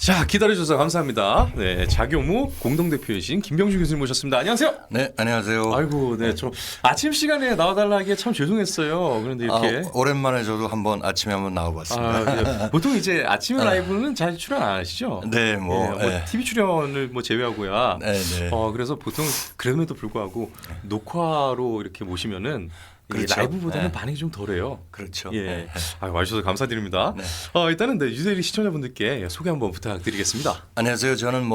자, 기다려주셔서 감사합니다. 네, 자교무 공동대표이신 김병준 교수님 모셨습니다. 안녕하세요. 네, 안녕하세요. 아이고, 네, 저 아침 시간에 나와달라 하기에 참 죄송했어요. 그런데 이렇게 오랜만에 저도 아침에 한번 나와봤습니다. 네. 보통 이제 아침 라이브는 잘 출연 안 하시죠? 네, TV 출연을 제외하고야. 네, 네. 그래서 보통 그럼에도 불구하고 녹화로 이렇게 모시면은 그렇죠. 라이브보다는 반응이 좀 덜해요. 그렇죠. 예, 네. 와주셔서 감사드립니다. 네. 일단은 유대리 시청자분들께 소개 한번 부탁드리겠습니다. 안녕하세요. 저는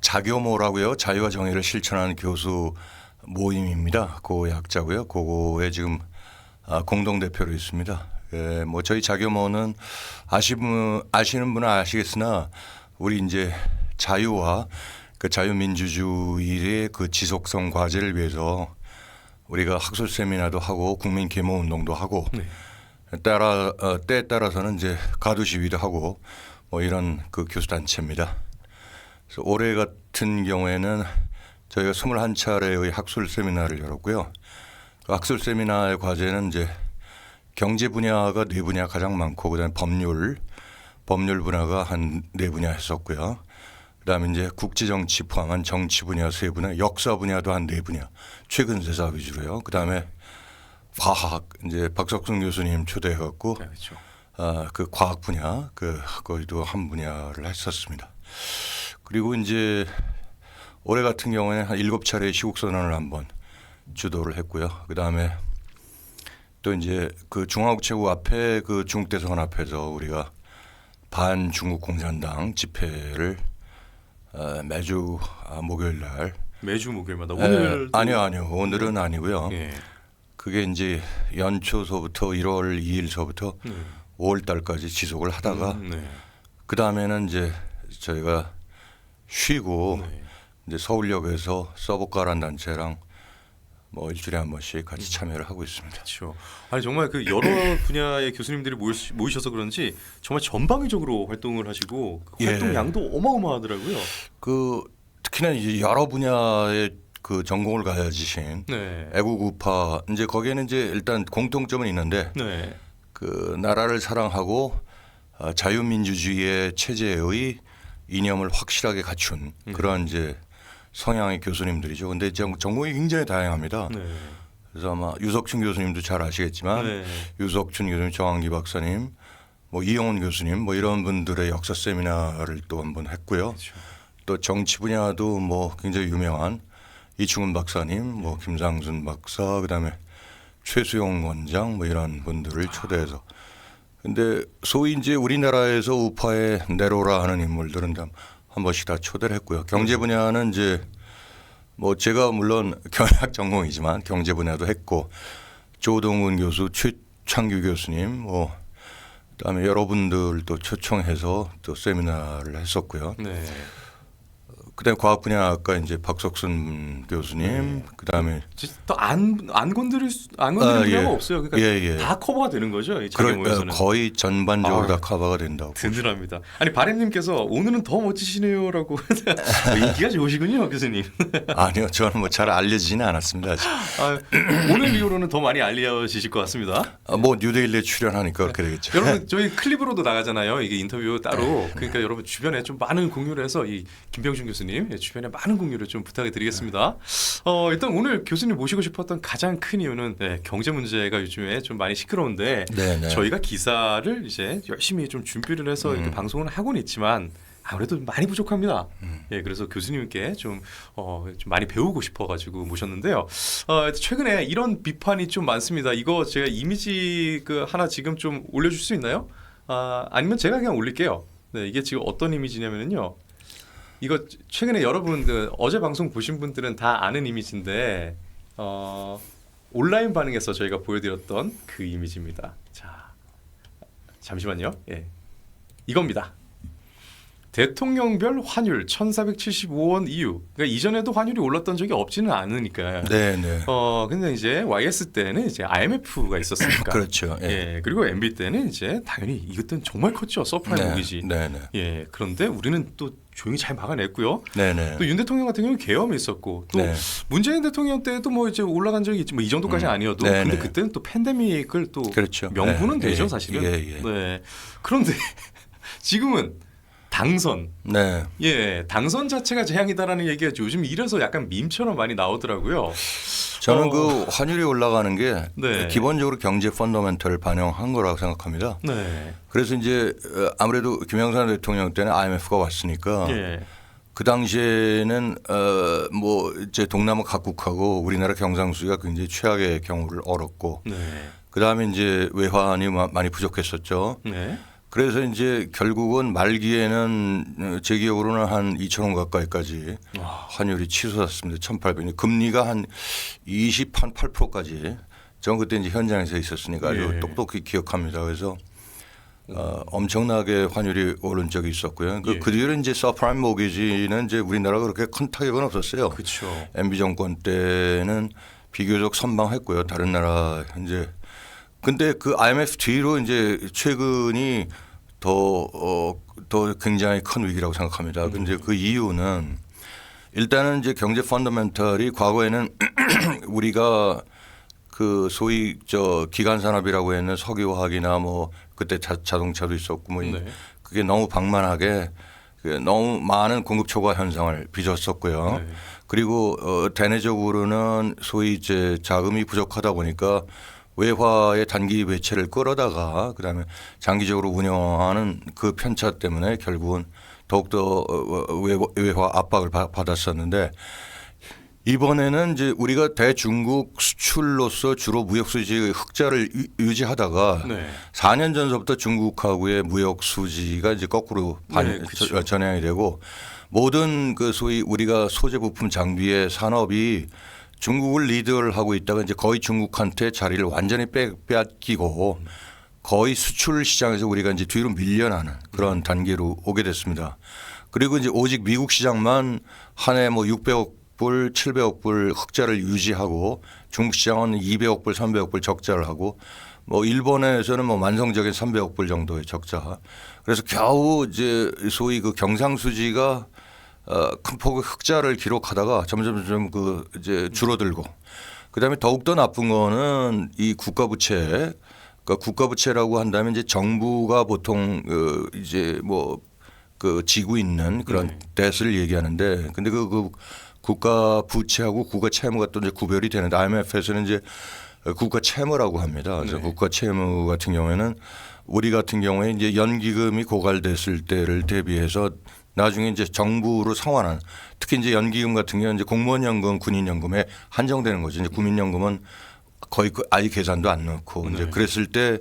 자교모라고요. 자유와 정의를 실천하는 교수 모임입니다. 그 약자고요. 그거에 지금 공동 대표로 있습니다. 예, 저희 자교모는 아시는 분은 아시겠으나 우리 이제 자유와 그 자유민주주의의 그 지속성 과제를 위해서 우리가 학술 세미나도 하고 국민 계몽 운동도 하고 네. 때에 따라서는 이제 가두 시위도 하고 이런 그 교수 단체입니다. 그래서 올해 같은 경우에는 저희가 21차례의 학술 세미나를 열었고요. 그 학술 세미나의 과제는 이제 경제 분야가 4분야 가장 많고 그다음에 법률 분야가 한 4분야 했었고요. 그다음에 이제 국제정치 포함한 정치 분야 3분야, 역사 분야도 한 4분야, 최근 세사 위주로요. 그다음에 과학 이제 박석순 교수님 초대해갖고 네, 그렇죠. 그 과학 분야 거기도 한 분야를 했었습니다. 그리고 이제 올해 같은 경우에는 한 7차례 시국 선언을 한번 주도를 했고요. 그다음에 또 이제 그 중화국체국 앞에 그 중국대사관 앞에서 우리가 반중국 공산당 집회를 매주 목요일 날 매주 목요일마다 오늘 아니요 오늘은 아니고요. 예. 그게 이제 연초서부터 1월 2일서부터 5월 달까지 지속을 하다가 네. 그 다음에는 이제 저희가 쉬고 네. 이제 서울역에서 서브카라는 단체랑 일주일에 한 번씩 같이 참여를 하고 있습니다. 그렇죠. 아니 정말 그 여러 분야의 교수님들이 모이셔서 그런지 정말 전방위적으로 활동을 하시고 그 활동량도 어마어마하더라고요. 그 특히나 이제 여러 분야의 그 전공을 가지신 네. 애국우파 이제 거기에는 이제 일단 공통점은 있는데 네. 그 나라를 사랑하고 자유민주주의의 체제의 이념을 확실하게 갖춘 그런 이제 성향의 교수님들이죠. 근데 전공이 굉장히 다양합니다. 네. 그래서 아마 유석춘 교수님도 잘 아시겠지만 네. 유석춘 교수님, 정한기 박사님, 이영훈 교수님 이런 분들의 역사 세미나를 또 한번 했고요. 그렇죠. 또 정치 분야도 굉장히 유명한 이충훈 박사님, 김상순 박사, 그다음에 최수용 원장 이런 분들을 초대해서 근데 소위 이제 우리나라에서 우파에 내로라 하는 인물들은 한 번씩 다 초대를 했고요. 경제 분야는 이제 제가 물론 경영학 전공이지만 경제 분야도 했고 조동훈 교수, 최창규 교수님 그다음에 여러분들도 초청해서 또 세미나를 했었고요. 네. 그다음에 과학 분야 아까 이제 박석순 교수님, 그다음에 또안 건드릴 분야가 없어요. 그러니까 다 커버가 되는 거죠. 이 자료모에서는 거의 전반적으로 다 커버가 된다고. 든든합니다. 아니 바렘님께서 오늘은 더 멋지시네요라고 인기가 좋으시군요, 교수님. 아니요, 저는 잘 알려지지는 않았습니다. 아직. 오늘 이후로는 더 많이 알려지실 것 같습니다. 뉴데일리에 출연하니까 그렇게 되겠죠. 여러분 저희 클립으로도 나가잖아요. 이게 인터뷰 따로. 그러니까 여러분 주변에 좀 많은 공유를 해서 이 김병준 교수님 주변에 많은 공유를 좀 부탁을 드리겠습니다. 일단 오늘 교수님 모시고 싶었던 가장 큰 이유는 경제 문제가 요즘에 좀 많이 시끄러운데 저희가 기사를 이제 열심히 좀 준비를 해서 이렇게 방송을 하고는 있지만 아무래도 많이 부족합니다. 그래서 교수님께 좀 많이 배우고 싶어가지고 모셨는데요. 최근에 이런 비판이 좀 많습니다. 이거 제가 이미지 하나 지금 좀 올려줄 수 있나요? 아니면 제가 그냥 올릴게요. 네, 이게 지금 어떤 이미지냐면요. 이거 최근에 여러분들 어제 방송 보신 분들은 다 아는 이미지인데 온라인 반응에서 저희가 보여드렸던 그 이미지입니다. 자, 잠시만요. 이겁니다. 대통령별 환율 1,475원 이후. 그러니까 이전에도 환율이 올랐던 적이 없지는 않으니까. 네. 근데 이제 YS 때는 이제 IMF가 있었으니까. 그렇죠. 그리고 MB 때는 이제 당연히 이것들은 정말 컸죠. 서프라임 모기지. 네. 그런데 우리는 또 조용히 잘 막아냈고요. 네네. 또 윤 대통령 같은 경우는 계엄이 있었고 또 문재인 대통령 때도 이제 올라간 적이 있지 이 정도까지는 아니어도 근데 그때는 또 팬데믹을 또 그렇죠. 명분은 되죠 사실은. 네. 그런데 지금은 당선. 네. 예, 당선 자체가 재앙이다라는 얘기가 요즘 이래서 약간 밈처럼 많이 나오더라고요. 저는 그 환율이 올라가는 게 네. 기본적으로 경제 펀더멘털을 반영한 거라고 생각합니다. 네. 그래서 이제 아무래도 김영삼 대통령 때는 IMF가 왔으니까 예. 그 당시에는 뭐 이제 동남아 각국하고 우리나라 경상수지가 굉장히 최악의 경우를 얻었고 네. 그 다음에 이제 외환이 많이 부족했었죠. 네. 그래서 이제 결국은 말기에는 제 기억으로는 한 2,000원 가까이까지 환율이 치솟았습니다. 1,800원. 금리가 한 28%까지. 전 그때 이제 현장에서 있었으니까 아주 예. 똑똑히 기억합니다. 그래서 엄청나게 환율이 오른 적이 있었고요. 예. 그 뒤로 이제 서프라임 모기지는 이제 우리나라가 그렇게 큰 타격은 없었어요. 그렇죠. MB 정권 때는 비교적 선방했고요. 다른 나라 현재. 근데 그 IMF 뒤로 이제 최근이 더 굉장히 큰 위기라고 생각합니다. 근데 그 이유는 일단은 이제 경제 펀더멘털이 과거에는 우리가 그 소위 저 기간 산업이라고 했는 석유화학이나 뭐 그때 자동차도 있었고 뭐 네. 그게 너무 방만하게 너무 많은 공급 초과 현상을 빚었었고요. 네. 그리고 대내적으로는 소위 이제 자금이 부족하다 보니까 외화의 단기 외채를 끌어다가 그다음에 장기적으로 운영하는 그 편차 때문에 결국은 더욱더 외화 압박을 받았었는데 이번에는 이제 우리가 대중국 수출로서 주로 무역 수지 흑자를 유지하다가 네. 4년 전서부터 중국하고의 무역 수지가 이제 거꾸로 네, 그렇죠. 전향이 되고 모든 그 소위 우리가 소재 부품 장비의 산업이 중국을 리드를 하고 있다가 이제 거의 중국한테 자리를 완전히 빼앗기고 거의 수출 시장에서 우리가 이제 뒤로 밀려나는 그런 단계로 오게 됐습니다. 그리고 이제 오직 미국 시장만 한 해 뭐 600억 불, 700억 불 흑자를 유지하고 중국 시장은 200억 불, 300억 불 적자를 하고 뭐 일본에서는 뭐 만성적인 300억 불 정도의 적자. 그래서 겨우 이제 소위 그 경상수지가 큰 폭의 흑자를 기록하다가 점점 그 이제 줄어들고 그다음에 더욱더 나쁜 거는 이 국가부채 그러니까 국가부채라고 한다면 이제 정부가 보통 이제 뭐 그 지고 있는 그런 뎃을 얘기하는데 근데 그 국가 부채하고 국가 채무가 또 이제 구별이 되는데 IMF에서는 이제 국가 채무라고 합니다. 그래서 네. 국가 채무 같은 경우에는 우리 같은 경우에 이제 연기금이 고갈됐을 때를 대비해서 나중에 이제 정부로 상환한 특히 이제 연기금 같은 경우는 이제 공무원연금, 군인연금에 한정되는 거죠. 이제 국민연금은 거의 아예 계산도 안 넣고 이제 그랬을 때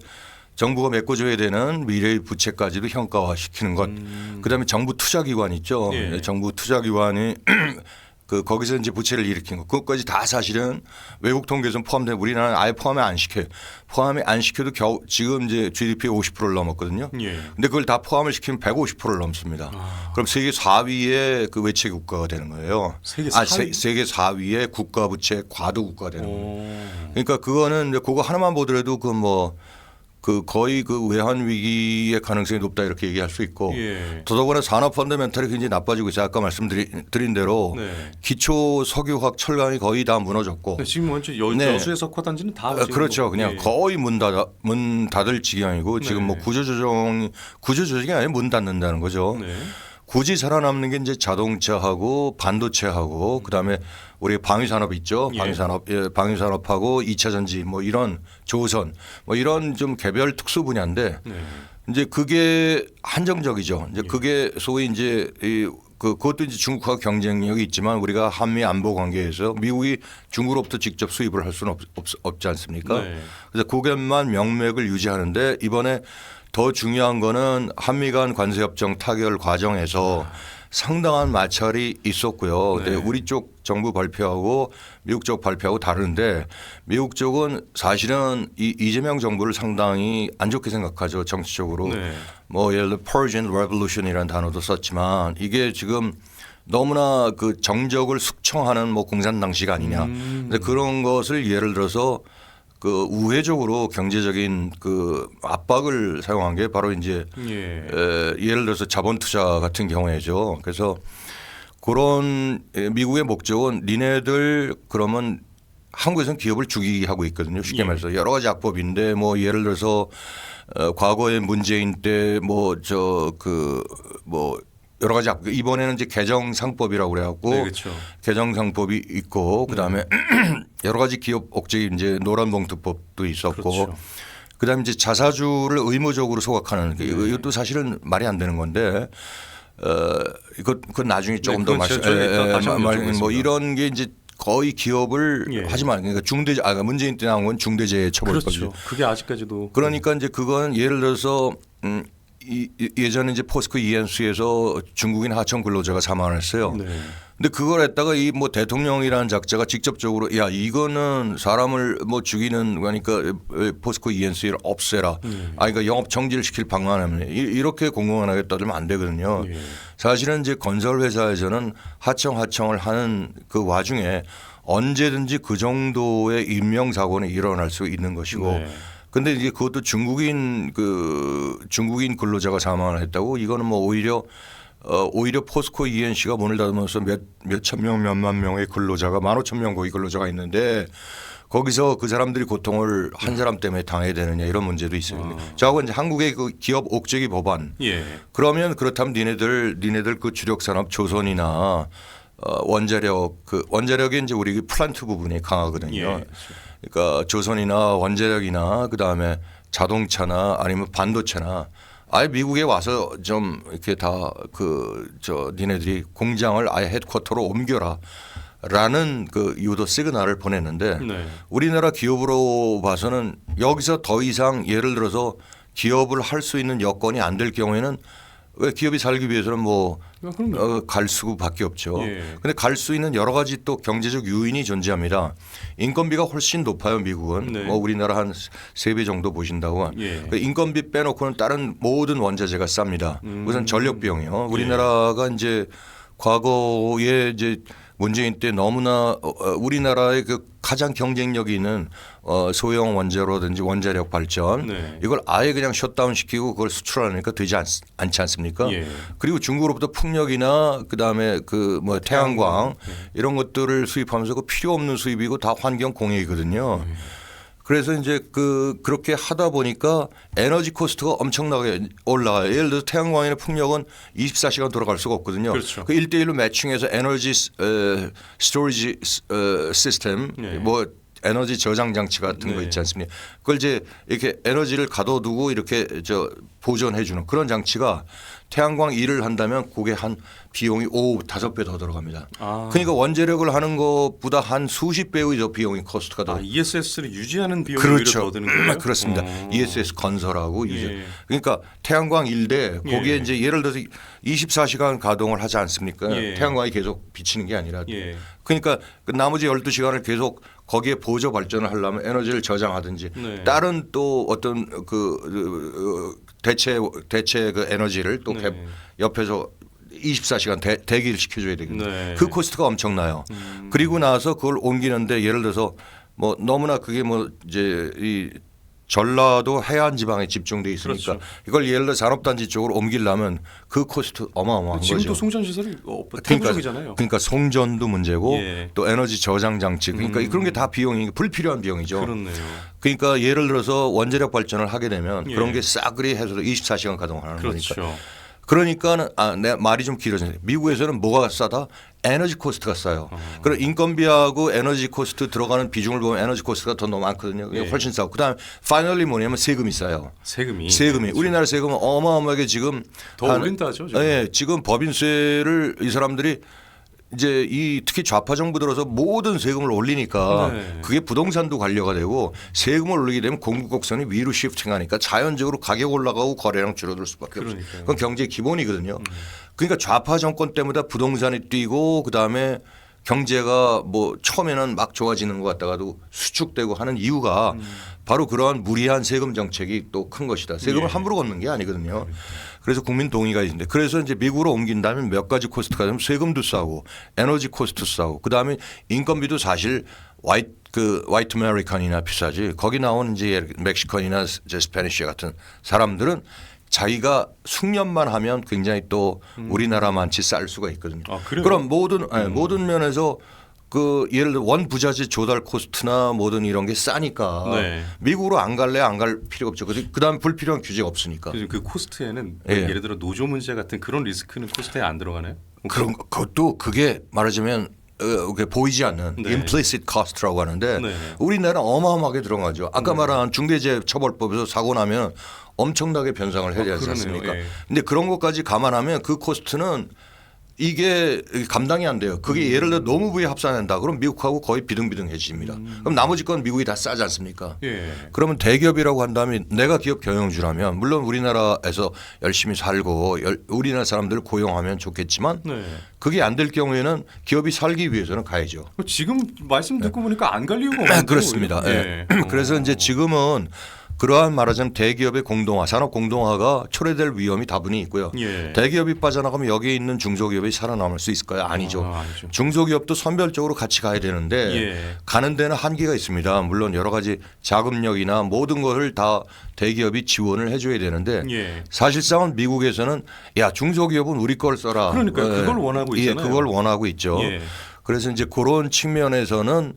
정부가 메꿔줘야 되는 미래의 부채까지도 형가화시키는 것. 그다음에 정부 투자기관 있죠. 예. 정부 투자기관이 그 거기서 이제 부채를 일으킨 거. 그것까지 다 사실은 외국 통계에서 포함된 우리나라는 아예 포함이 안 시켜요. 포함이 안 시켜도 겨우 지금 이제 GDP의 50%를 넘었거든요. 예. 근데 그걸 다 포함을 시키면 150%를 넘습니다. 그럼 세계 4위의 그 외채 국가가 되는 거예요. 세계 4위? 세계 4위의 국가 부채 과도 국가가 되는 거예요. 오. 그러니까 그거는 이제 그거 하나만 보더라도 그 거의 그 외환 위기의 가능성이 높다 이렇게 얘기할 수 있고 예. 더더구나 산업 펀더멘털이 굉장히 나빠지고 있어요. 아까 말씀드린 대로 네. 기초 석유화학 철강이 거의 다 무너졌고 네, 지금 완전 네. 여수의 석화단지는 다 그렇죠. 뭐, 그냥 예. 거의 문 닫을 지경이고 지금 뭐 네. 구조조정이 아니라 문 닫는다는 거죠. 네. 굳이 살아남는 게 이제 자동차하고 반도체하고 그다음에 우리 방위산업 있죠. 예. 방위산업하고 2차 전지 뭐 이런 조선 뭐 이런 좀 개별 특수 분야인데 네. 이제 그게 한정적이죠. 이제 그게 소위 이제 그것도 이제 중국과 경쟁력이 있지만 우리가 한미 안보 관계에서 미국이 중국으로부터 직접 수입을 할 수는 없지 않습니까? 네. 그래서 그것만 명맥을 유지하는데 이번에 더 중요한 거는 한미 간 관세협정 타결 과정에서 상당한 마찰이 있었고요. 근데 네. 우리 쪽 정부 발표하고 미국 쪽 발표하고 다른데 미국 쪽은 사실은 이재명 정부를 상당히 안 좋게 생각하죠. 정치적으로. 네. 뭐 예를 들어 Persian Revolution이라는 단어도 썼지만 이게 지금 너무나 그 정적을 숙청하는 뭐 공산당식 아니냐. 근데 그런 것을 예를 들어서 그 우회적으로 경제적인 그 압박을 사용한 게 바로 이제 예. 예를 들어서 자본 투자 같은 경우에죠. 그래서 그런 미국의 목적은 니네들 그러면 한국에서는 기업을 죽이게 하고 있거든요. 쉽게 예. 말해서 여러 가지 악법인데 뭐 예를 들어서 과거에 문재인 때 뭐 여러 가지 이번에는 이제 개정상법이라고 그래갖고 네, 그렇죠. 개정상법이 있고 그다음에 여러 가지 기업 억제 이제 노란봉투법도 있었고 그렇죠. 그다음에 이제 자사주를 의무적으로 소각하는 이것도 사실은 말이 안 되는 건데 그건 나중에 조금 더 그건 제가 다시 한번 여쭤보겠습니다. 뭐 이런 게 이제 거의 기업을 예. 하지 말 그러니까 문재인 때 나온 건 중대재해처벌법이죠. 그렇죠. 그게 아직까지도 그러니까 이제 그건 예를 들어서 예전에 이제 포스코 이엔수에서 중국인 하청 근로자가 사망을 했어요. 네. 근데 그걸 했다가 이 뭐 대통령이라는 작자가 직접적으로 야 이거는 사람을 뭐 죽이는 거니까 포스코 이엔수를 없애라. 그러니까 영업 정지를 시킬 방안을 이렇게 공공연하게 떠들면 안 되거든요. 예. 사실은 이제 건설 회사에서는 하청을 하는 그 와중에 언제든지 그 정도의 인명 사고는 일어날 수 있는 것이고. 네. 근데 이제 그것도 중국인 근로자가 사망을 했다고 이거는 뭐 오히려 포스코 ENC가 문을 닫으면서 몇천 명 몇만 명의 근로자가 15,000명 거의 근로자가 있는데 거기서 그 사람들이 고통을 한 사람 때문에 당해야 되느냐 이런 문제도 있어요. 저하고 이제 한국의 그 기업 옥죄기 법안 예. 그러면 그렇다면 니네들 그 주력 산업 조선이나 원자력이 이제 우리 플란트 부분이 강하거든요. 예. 그러니까 조선이나 원자력이나 그다음에 자동차나 아니면 반도체나 아예 미국에 와서 좀 이렇게 다 니네들이 공장을 아예 헤드쿼터로 옮겨라라는 그 유도 시그널을 보냈는데 네. 우리나라 기업으로 봐서는 여기서 더 이상 예를 들어서 기업을 할 수 있는 여건이 안 될 경우에는 왜 기업이 살기 위해서는 뭐 갈 수밖에 없죠. 그런데 예. 갈 수 있는 여러 가지 또 경제적 요인이 존재합니다. 인건비가 훨씬 높아요, 미국은. 네. 뭐 우리나라 한 3배 정도 보신다고. 예. 그 인건비 빼놓고는 다른 모든 원자재가 쌉니다. 우선 전력 비용이요. 우리나라가 이제 과거에 이제 문재인 때 너무나 우리나라의 그 가장 경쟁력이 있는 소형 원자로든지 원자력 발전 네. 이걸 아예 그냥 셧다운 시키고 그걸 수출하니까 되지 않지 않습니까? 예. 그리고 중국으로부터 풍력이나 그다음에 그 뭐 태양광 이런 것들을 수입하면서 그 필요 없는 수입이고 다 환경 공해이거든요. 그래서 이제 그렇게 하다 보니까 에너지 코스트가 엄청나게 올라가요. 예를 들어서 태양광이나 풍력은 24시간 돌아갈 수가 없거든요. 그렇죠. 그 1대1로 매칭해서 에너지 스토리지 시스템 네. 뭐 에너지 저장 장치 같은 거 네. 있지 않습니까? 그걸 이제 이렇게 에너지를 가둬두고 이렇게 보존해 주는 그런 장치가 태양광 일을 한다면 그게 한 비용이 5배 더 들어갑니다. 그러니까 원자력을 하는 것보다 한 수십 배의 더 비용이 코스트가 더. ESS를 유지하는 비용이 그렇죠. 오히려 더 드는 거예요? 그렇습니다. ESS 건설하고 예. 그러니까 태양광 일대 거기에 예. 이제 예를 들어서 24시간 가동을 하지 않습니까? 예. 태양광이 계속 비치는 게 아니라. 예. 그러니까 그 나머지 12시간을 계속 거기에 보조 발전을 하려면 에너지를 저장하든지 네. 다른 또 어떤 대체 그 에너지를 또 네. 옆에서 24시간 대기를 시켜줘야 되거든요. 네. 그 코스트가 엄청나요. 그리고 나서 그걸 옮기는데 예를 들어서 뭐 너무나 그게 뭐 이제 이 전라도 해안 지방에 집중돼 있으니까 그렇죠. 이걸 예를 들어 산업단지 쪽으로 옮기려면 그 코스트 어마어마한 지금도 거죠. 송전 시설이 태부적이잖아요. 그러니까 송전도 문제고 예. 또 에너지 저장 장치 그러니까 그런 게 다 비용이 불필요한 비용이죠. 그렇네요. 그러니까 예를 들어서 원자력 발전을 하게 되면 예. 그런 게 싸그리 해서 24시간 가동하는 거니까. 그렇죠. 그러니까는 내 말이 좀 길어지네. 미국에서는 뭐가 싸다? 에너지 코스트가 싸요. 그럼 인건비하고 에너지 코스트 들어가는 비중을 보면 에너지 코스트가 더 너무 많거든요. 예. 훨씬 싸고. 그다음에 파이널리 뭐냐면 세금이 싸요. 세금이 우리나라 세금은 어마어마하게 지금 더 올린다죠. 지금. 예, 지금 법인세를 이 사람들이 이제 특히 좌파 정부 들어서 모든 세금을 올리니까 네. 그게 부동산도 관료가 되고 세금을 올리게 되면 공급 곡선이 위로 시프팅하니까 자연적으로 가격 올라가고 거래량 줄어들 수밖에 없어요. 그러니까요. 그건 경제의 기본이거든요. 그러니까 좌파 정권 때마다 부동산이 뛰고 그다음에 경제가 뭐 처음에는 막 좋아지는 것 같다가도 수축되고 하는 이유가 바로 그러한 무리한 세금 정책이 또 큰 것이다. 세금을 예. 함부로 걷는 게 아니거든요. 그래서 국민 동의가 있는데 그래서 이제 미국으로 옮긴다면 몇 가지 코스트가 되면 세금도 싸고 에너지 코스트 싸고 그다음에 인건비도 사실 화이트 아메리칸이나 비싸지. 거기 나오는 이제 멕시컨이나 스페니쉬 같은 사람들은 자기가 숙련만 하면 굉장히 또 우리나라만치 쌀 수가 있거든요. 아, 그래요? 그럼 모든 면에서 그 예를 들어 원 부자재 조달 코스트나 뭐든 이런 게 싸니까 네. 미국으로 안 갈래 안 갈 필요가 없죠. 그다음에 불필요한 규제가 없으니까. 그래서 그 코스트에는 예. 예를 들어 노조 문제 같은 그런 리스크는 코스트에 안 들어가나요? 그런 것도 그게 말하자면 그게 보이지 않는 네. implicit cost라고 하는데 네. 우리나라 어마어마하게 들어가죠. 아까 말한 중대재해처벌법에서 사고 나면 엄청나게 변상을 해야 되지 그러네요. 않습니까? 예. 근데 그런 것까지 감안하면 그 코스트는 이게 감당이 안 돼요. 그게 예를 들어 노무부에 합산한다. 그럼 미국하고 거의 비등비등해집니다. 그럼 나머지 건 미국이 다 싸지 않습니까? 예. 그러면 대기업이라고 한다면 내가 기업 경영주라면 물론 우리나라에서 열심히 살고 우리나라 사람들을 고용하면 좋겠지만 네. 그게 안 될 경우에는 기업이 살기 위해서는 가야죠. 지금 말씀 듣고 보니까 안 갈 이유가 없는데 그렇습니다. 예. 그래서 이제 지금은 그러한 말하자면 대기업의 공동화, 산업 공동화가 초래될 위험이 다분히 있고요. 예. 대기업이 빠져나가면 여기에 있는 중소기업이 살아남을 수 있을까요? 아니죠. 아니죠. 중소기업도 선별적으로 같이 가야 되는데 예. 가는 데는 한계가 있습니다. 물론 여러 가지 자금력이나 모든 것을 다 대기업이 지원을 해줘야 되는데 예. 사실상은 미국에서는 야 중소기업은 우리 걸 써라. 그러니까 그걸 원하고 예, 있잖아요. 그걸 원하고 있죠. 예. 그래서 이제 그런 측면에서는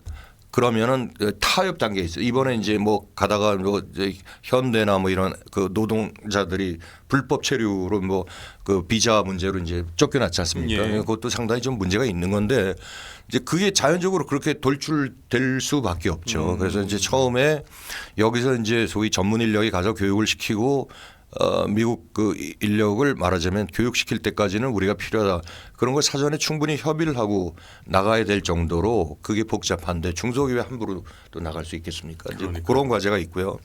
그러면은 타협 단계에 있어요. 이번에 이제 뭐 가다가 뭐 이제 현대나 뭐 이런 그 노동자들이 불법 체류로 뭐 그 비자 문제로 이제 쫓겨났지 않습니까? 예. 그것도 상당히 좀 문제가 있는 건데 이제 그게 자연적으로 그렇게 돌출될 수밖에 없죠. 그래서 이제 처음에 여기서 이제 소위 전문 인력이 가서 교육을 시키고 미국 그 인력을 말하자면 교육시킬 때까지는 우리가 필요하다. 그런 걸 사전에 충분히 협의를 하고 나가야 될 정도로 그게 복잡한데 중소기업에 함부로 또 나갈 수 있겠습니까? 이제 그런 과제가 있고요.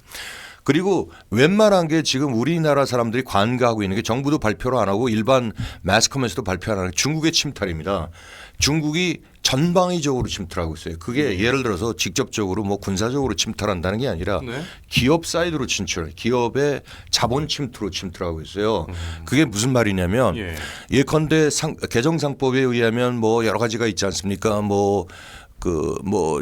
그리고 웬만한 게 지금 우리나라 사람들이 관가하고 있는 게 정부도 발표를 안 하고 일반 매스컴에서도 발표 안 하는 게 중국의 침탈입니다. 중국이 전방위적으로 침탈하고 있어요. 그게 예를 들어서 직접적으로 뭐 군사적으로 침탈한다는 게 아니라 네. 기업 사이드로 침투, 기업의 자본 침투로 침투하고 있어요. 그게 무슨 말이냐면 예. 예컨대 개정상법에 의하면 뭐 여러 가지가 있지 않습니까? 뭐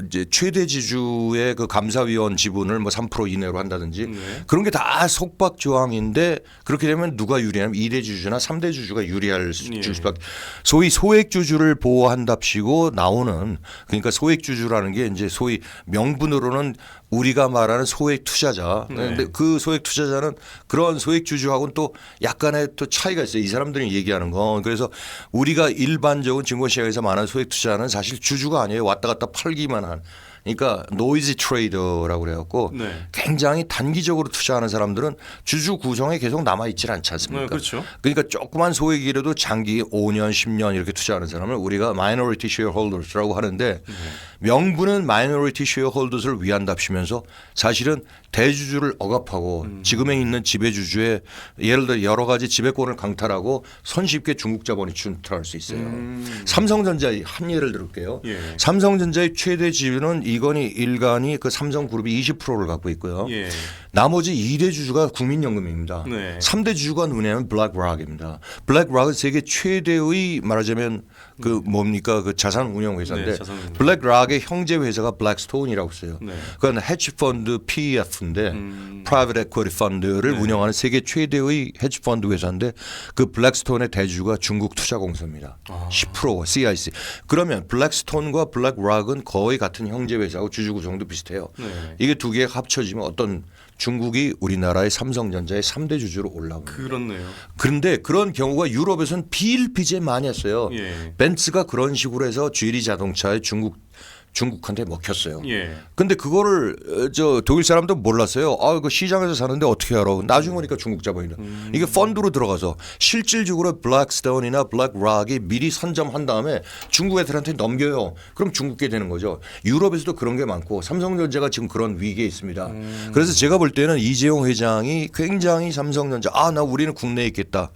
이제 최대 지주의 그 감사위원 지분을 뭐 3% 이내로 한다든지 네. 그런 게 다 속박 조항인데 그렇게 되면 누가 유리하냐면 2대 주주나 3대 주주가 유리할 수밖에 소위 소액 주주를 보호한답시고 나오는 그러니까 소액 주주라는 게 이제 소위 명분으로는 우리가 말하는 소액 투자자. 그런데 그 소액 투자자는 그런 소액 주주하고는 또 약간의 또 차이가 있어요. 이 사람들이 얘기하는 건. 그래서 우리가 일반적인 증권시장에서 말하는 소액 투자는 사실 주주가 아니에요. 왔다 갔다 팔기만 한. 그러니까 노이즈 트레이더라고 그래갖고 네. 굉장히 단기적으로 투자하는 사람들은 주주 구성에 계속 남아있질 않지 않습니까? 네, 그렇죠. 그러니까 조그만 소액이라도 장기 5년 10년 이렇게 투자하는 사람을 우리가 마이너리티 쉐어홀더스라고 하는데 명분은 마이너리티 쉐어홀더스를 위한답시면서 사실은 대주주를 억압하고 지금에 있는 지배주주의 예를 들어 여러 가지 지배권을 강탈하고 손쉽게 중국 자본이 침투할 수 있어요. 삼성전자의 한 예를 들을게요. 예. 삼성전자의 최대 지위는 이건희 일간이 그 삼성그룹이 20%를 갖고 있고요. 예. 나머지 2대 주주가 국민연금입니다. 네. 3대 주주가 누구냐면 블랙락입니다. 블랙락은 세계 최대의 말하자면 그 뭡니까 그 자산 운용 회사인데 네, 자산 운용. 블랙락의 형제 회사가 블랙스톤이라고 있어요. 네. 그건 헤지 펀드 PEF인데 프라이빗 에쿼티 펀드를 네. 운영하는 세계 최대의 헤지 펀드 회사인데 그 블랙스톤의 대주가 중국 투자공사입니다. 10% CIC. 그러면 블랙스톤과 블랙락은 거의 같은 형제 회사고 주주 구성도 비슷해요. 네. 이게 두 개가 합쳐지면 어떤 중국이 우리나라의 삼성전자의 3대 주주로 올라옵니다. 그렇네요. 그런데 그런 경우가 유럽에서는 비일비재 많이 했어요. 예. 벤츠가 그런 식으로 해서 GD 자동차에 중국한테 먹혔어요. 예. 근데 그거를 저 독일 사람도 몰랐어요. 아, 그 시장에서 사는데 어떻게 알아? 나중에 보니까 중국 자본이다. 이게 펀드로 들어가서 실질적으로 블랙스톤이나 블랙락이 미리 선점한 다음에 중국 애들한테 넘겨요. 그럼 중국게 되는 거죠. 유럽에서도 그런 게 많고 삼성전자가 지금 그런 위기에 있습니다. 그래서 제가 볼 때는 이재용 회장이 굉장히 삼성전자 나 우리는 국내에 있겠다.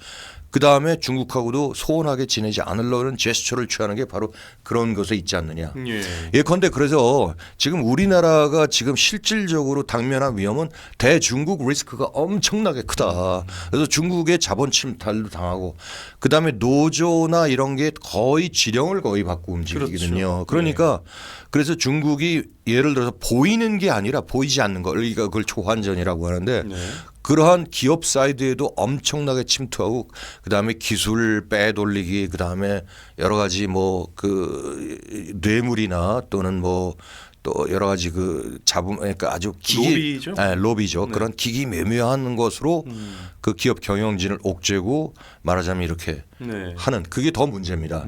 그 다음에 중국하고도 소원하게 지내지 않으려는 제스처를 취하는 게 바로 그런 것에 있지 않느냐. 예. 예컨대 그래서 지금 우리나라가 지금 실질적으로 당면한 위험은 대중국 리스크가 엄청나게 크다. 그래서 중국의 자본 침탈도 당하고 그다음에 노조나 이런 게 거의 지령을 거의 받고 움직이거든요. 그렇죠. 그러니까 그래서 중국이 예를 들어서 보이는 게 아니라 보이지 않는 거, 우리가 그걸 초환전이라고 하는데 네. 그러한 기업 사이드에도 엄청나게 침투하고 그다음에 기술 빼돌리기 그다음에 여러 가지 뭐 그 뇌물이나 또는 뭐 또 여러 가지 그 자본 그러니까 아주 로비죠? 로비죠. 네. 그런 기기묘묘한 것으로 그 기업 경영진을 옥죄고 말하자면 이렇게 네. 하는 그게 더 문제입니다.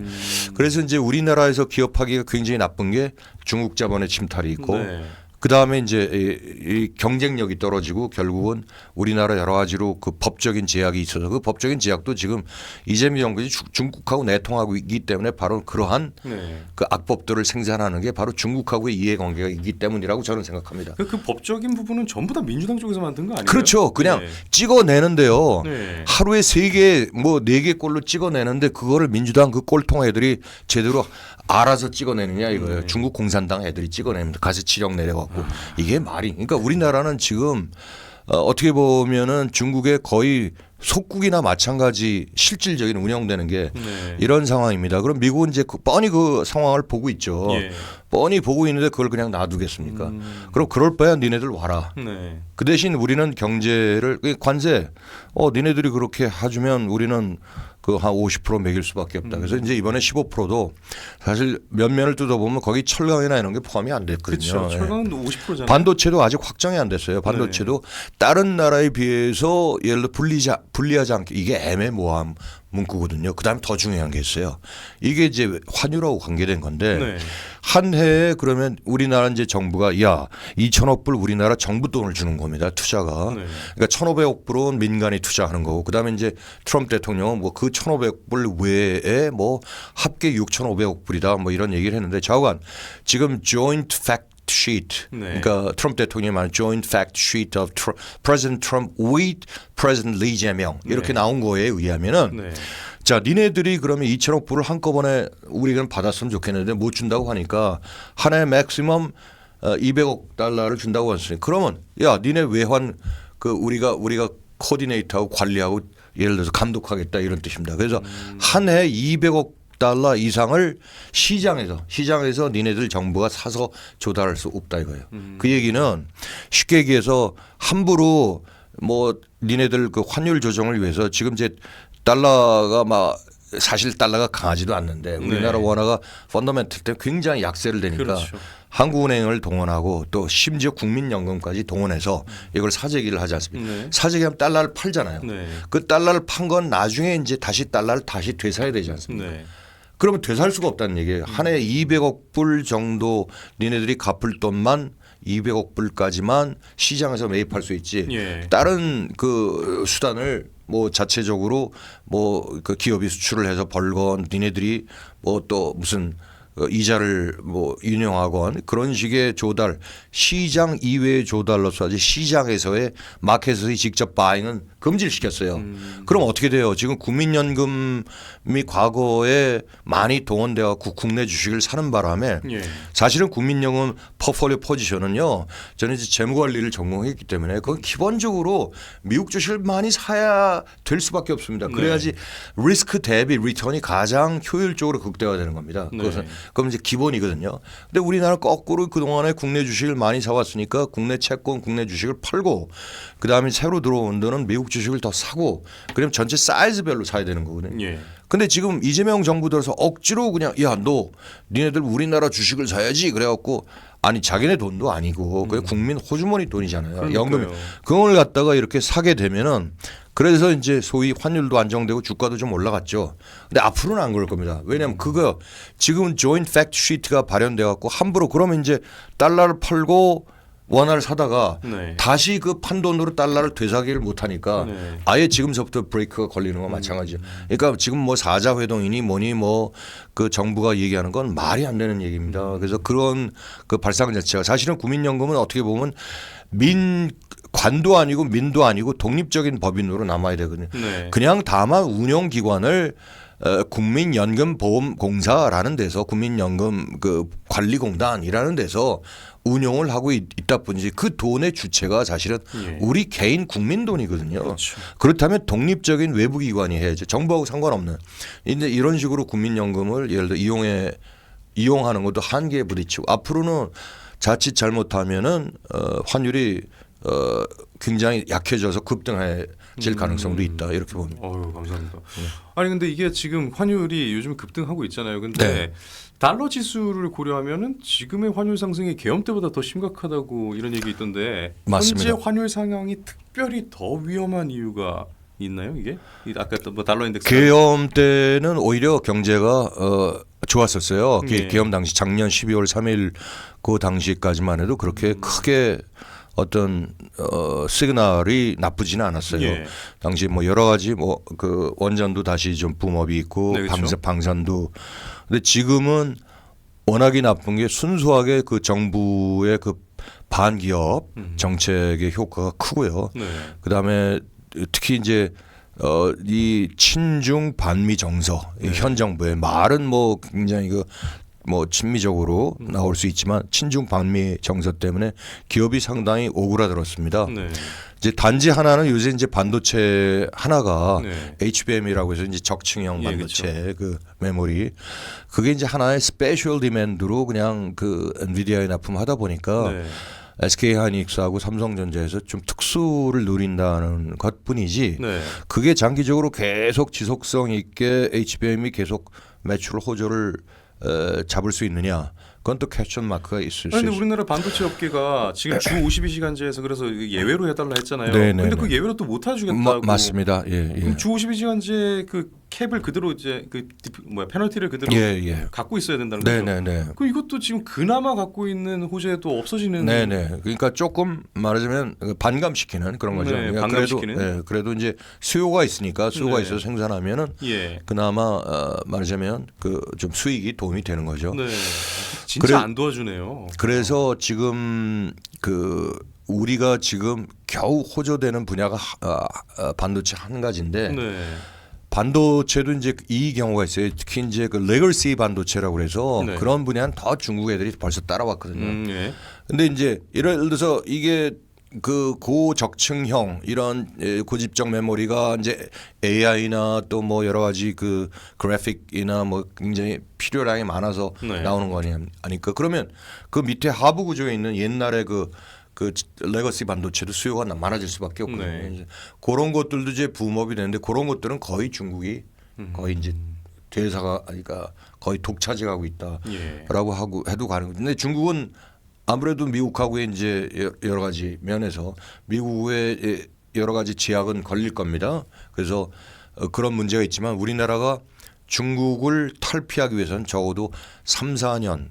그래서 이제 우리나라에서 기업하기가 굉장히 나쁜 게 중국 자본의 침탈이 있고 네. 그 다음에 이제 이 경쟁력이 떨어지고 결국은 우리나라 여러 가지로 그 법적인 제약이 있어서 그 법적인 제약도 지금 이재명 정부가 중국하고 내통하고 있기 때문에 바로 그러한 네. 그 악법들을 생산하는 게 바로 중국하고의 이해관계가 있기 때문이라고 저는 생각합니다. 그 법적인 부분은 전부 다 민주당 쪽에서 만든 거 아니에요? 그렇죠. 그냥 네. 찍어내는데요. 네. 하루에 3개 뭐 4개 꼴로 찍어내는데 그거를 민주당 그 꼴통 애들이 제대로 알아서 찍어내느냐 이거예요. 중국 공산당 애들이 찍어냅니다. 가세치력 내려갖고 이게 말이. 그러니까 우리나라는 지금 어떻게 보면은 중국의 거의 속국이나 마찬가지 실질적인 운영되는 게 네. 이런 상황입니다. 그럼 미국은 이제 뻔히 그 상황을 보고 있죠. 예. 뻔히 보고 있는데 그걸 그냥 놔두겠습니까? 그럼 그럴 바야 니네들 와라. 네. 그 대신 우리는 경제를 관세 니네들이 그렇게 해주면 우리는 그 한 50% 매길 수밖에 없다. 그래서 이제 이번에 15%도 사실 면면을 뜯어보면 거기 철강이나 이런 게 포함이 안 됐거든요. 그렇죠. 철강도 50%잖아요. 반도체도 아직 확정이 안 됐어요. 반도체도 다른 나라에 비해서 예를 들어 불리하지 않게 이게 애매모호한 문구거든요. 그다음에 더 중요한 게 있어요. 이게 이제 환율하고 관계된 건데 네. 한 해에 그러면 우리나라 이제 정부가 2천억 불 우리나라 정부 돈을 주는 겁니다. 투자가. 네. 그러니까 1,500억 불은 민간이 투자하는 거고 그다음에 이제 트럼프 대통령은 뭐 그 1,500억 불 외에 뭐 합계 6,500억 불이다 뭐 이런 얘기를 했는데 좌우간 지금 joint fact sheet 네. 그러니까 트럼프 대통령이 말한 joint fact sheet of President Trump with President Lee Jae-myung 이렇게 네. 나온 거에 의하면은 네. 자, 니네들이 그러면 2천억 불을 한꺼번에 우리가 받았으면 좋겠는데 못 준다고 하니까 한 해 맥시멈 200억 달러를 준다고 했으니 그러면 야, 니네 외환 그 우리가 코디네이트하고 관리하고 예를 들어서 감독하겠다 이런 뜻입니다. 그래서 한 해 200억 달러 이상을 시장에서 니네들 정부가 사서 조달할 수 없다 이거예요. 그 얘기는 쉽게 얘기해서 함부로 뭐 니네들 그 환율 조정을 위해서 지금 이제 달러가 막 사실 달러가 강하지도 않는데 우리나라 네. 원화가 펀더멘털 때문에 굉장히 약세를 되니까 그렇죠. 한국은행을 동원하고 또 심지어 국민연금까지 동원해서 이걸 사재기를 하지 않습니까? 네. 사재기하면 달러를 팔잖아요. 네. 그 달러를 판 건 나중에 이제 다시 달러를 다시 되사야 되지 않습니까? 네. 그러면 되살 수가 없다는 얘기예요. 한 해 200억 불 정도 니네들이 갚을 돈만 200억 불까지만 시장에서 매입할 수 있지. 예. 다른 그 수단을 뭐 자체적으로 뭐 그 기업이 수출을 해서 벌건 니네들이 뭐 또 무슨 이자를 뭐 운용하건 그런 식의 조달 시장 이외의 조달로서 아직 시장에서의 마켓에서의 직접 바잉은 금지를 시켰어요. 그럼 어떻게 돼요? 지금 국민연금이 과거에 많이 동원돼 갖고 국내 주식을 사는 바람에 예. 사실은 국민연금 포트폴리오 포지션은요. 저는 이제 재무관리를 전공했기 때문에 그건 기본적으로 미국 주식을 많이 사야 될 수밖에 없습니다. 그래야지 리스크 대비 리턴이 가장 효율적으로 극대화되는 겁니다. 그것은 그럼 이제 기본이거든요. 근데 우리나라 거꾸로 그동안에 국내 주식을 많이 사왔으니까 국내 채권, 국내 주식을 팔고 그다음에 새로 들어온 데는 미국 주식을 더 사고 그러면 전체 사이즈별로 사야 되는 거거든요. 예. 근데 지금 이재명 정부 들어서 억지로 그냥 야, 너 니네들 우리나라 주식을 사야지 그래갖고 아니 자기네 돈도 아니고 그게 국민 호주머니 돈이잖아요. 연금 그걸 갖다가 이렇게 사게 되면은 그래서 이제 소위 환율도 안정되고 주가도 좀 올라갔죠. 근데 앞으로는 안 그럴 겁니다. 왜냐하면 그거 지금 조인트 팩트 시트가 발현돼 갖고 함부로 그러면 이제 달러를 팔고 원화를 사다가 네. 다시 그 판돈으로 달러를 되사기를 못하니까 네. 아예 지금서부터 브레이크가 걸리는 건 마찬가지죠. 그러니까 지금 뭐 사자회동이니 뭐니 뭐 그 정부가 얘기하는 건 말이 안 되는 얘기입니다. 그래서 그런 그 발상 자체가 사실은 국민연금은 어떻게 보면 관도 아니고 민도 아니고 독립적인 법인으로 남아야 되거든요. 네. 그냥 다만 운영기관을 국민연금보험공사라는 데서 국민연금 그 관리공단이라는 데서 운용을 하고 있다 뿐이지 그 돈의 주체가 사실은 예. 우리 개인 국민 돈이거든요. 그렇죠. 그렇다면 독립적인 외부 기관이 해야죠. 정부하고 상관없는. 근데 이런 식으로 국민연금을 예를 들어 이용하는 것도 한계에 부딪히고 앞으로는 자칫 잘못하면은 환율이 굉장히 약해져서 급등해질 가능성도 있다 이렇게 봅니다. 감사합니다. 아니 근데 이게 지금 환율이 요즘 급등하고 있잖아요. 근데 네. 달러 지수를 고려하면은 지금의 환율 상승이 계엄 때보다 더 심각하다고 이런 얘기 있던데 맞습니다. 현재 환율 상황이 특별히 더 위험한 이유가 있나요? 이게 아까 뭐 달러 인덱스 계엄 때는 오히려 경제가 좋았었어요. 예. 계엄 당시 작년 12월 3일 그 당시까지만 해도 그렇게 크게 어떤 시그널이 나쁘지는 않았어요. 예. 당시 뭐 여러 가지 뭐 그 원전도 다시 좀 붐업이 있고 네, 그렇죠. 방산도. 근데 지금은 워낙에 나쁜 게 순수하게 그 정부의 그 반기업 정책의 효과가 크고요. 네. 그다음에 특히 이제 이 친중 반미 정서 이 현 정부의 말은 뭐 굉장히 그 뭐 친미적으로 나올 수 있지만 친중 반미 정서 때문에 기업이 상당히 오그라들었습니다. 네. 이제 단지 하나는 요새 이제 반도체 하나가 네. HBM이라고 해서 이제 적층형 예, 반도체 그 메모리 그게 이제 하나의 스페셜 디맨드로 그냥 그 엔비디아에 납품하다 보니까 네. SK 하이닉스하고 삼성전자에서 좀 특수를 누린다는 것뿐이지 네. 그게 장기적으로 계속 지속성 있게 HBM이 계속 매출 호조를 잡을 수 있느냐 그건 또 퀘스천 마크가 있을 수 그런데 있어요. 우리나라 반도체 업계가 지금 주 52시간제에서 그래서 예외로 해달라 했잖아요. 네, 근데 네, 그 네. 예외로 또 못 해주겠다고. 맞습니다. 예, 예. 그럼 주 52시간제 그 캡을 그대로 이제 그 페널티를 그대로 예. 갖고 있어야 된다는 거죠. 네네네. 그 이것도 지금 그나마 갖고 있는 호재도 없어지는. 네네. 그러니까 조금 말하자면 반감시키는 그런 거죠. 네, 그러니까 반감시키는. 그래도 이제 수요가 있으니까 수요가 네. 있어서 생산하면은 예. 그나마 말하자면 그 좀 수익이 도움이 되는 거죠. 네. 진짜 그래- 안 도와주네요. 그래서 지금 그 우리가 지금 겨우 호조되는 분야가 반도체 한 가지인데 네. 반도체도 이제 이 경우가 있어요. 특히 이제 그 레거시 반도체라고 그래서 네. 그런 분야는 더 중국 애들이 벌써 따라왔거든요. 예. 근데 이제 예를 들어서 이게 그 고적층형 이런 고집적 메모리가 이제 AI나 또 뭐 여러 가지 그 그래픽이나 뭐 굉장히 필요량이 많아서 네. 나오는 거 아니까 그러면 그 밑에 하부 구조에 있는 옛날에 그 레거시 반도체도 수요가 많아질 수밖에 없거든요. 네. 이제 그런 것들도 이제 붐업이 되는데 그런 것들은 거의 중국이 거의 이제 대사가 그러니까 거의 독차지하고 있다라고 예. 하고 해도 가능한데 근데 중국은 아무래도 미국하고의 이제 여러 가지 면에서 미국의 여러 가지 제약은 걸릴 겁니다. 그래서 그런 문제가 있지만 우리나라가 중국을 탈피하기 위해서는 적어도 3, 4년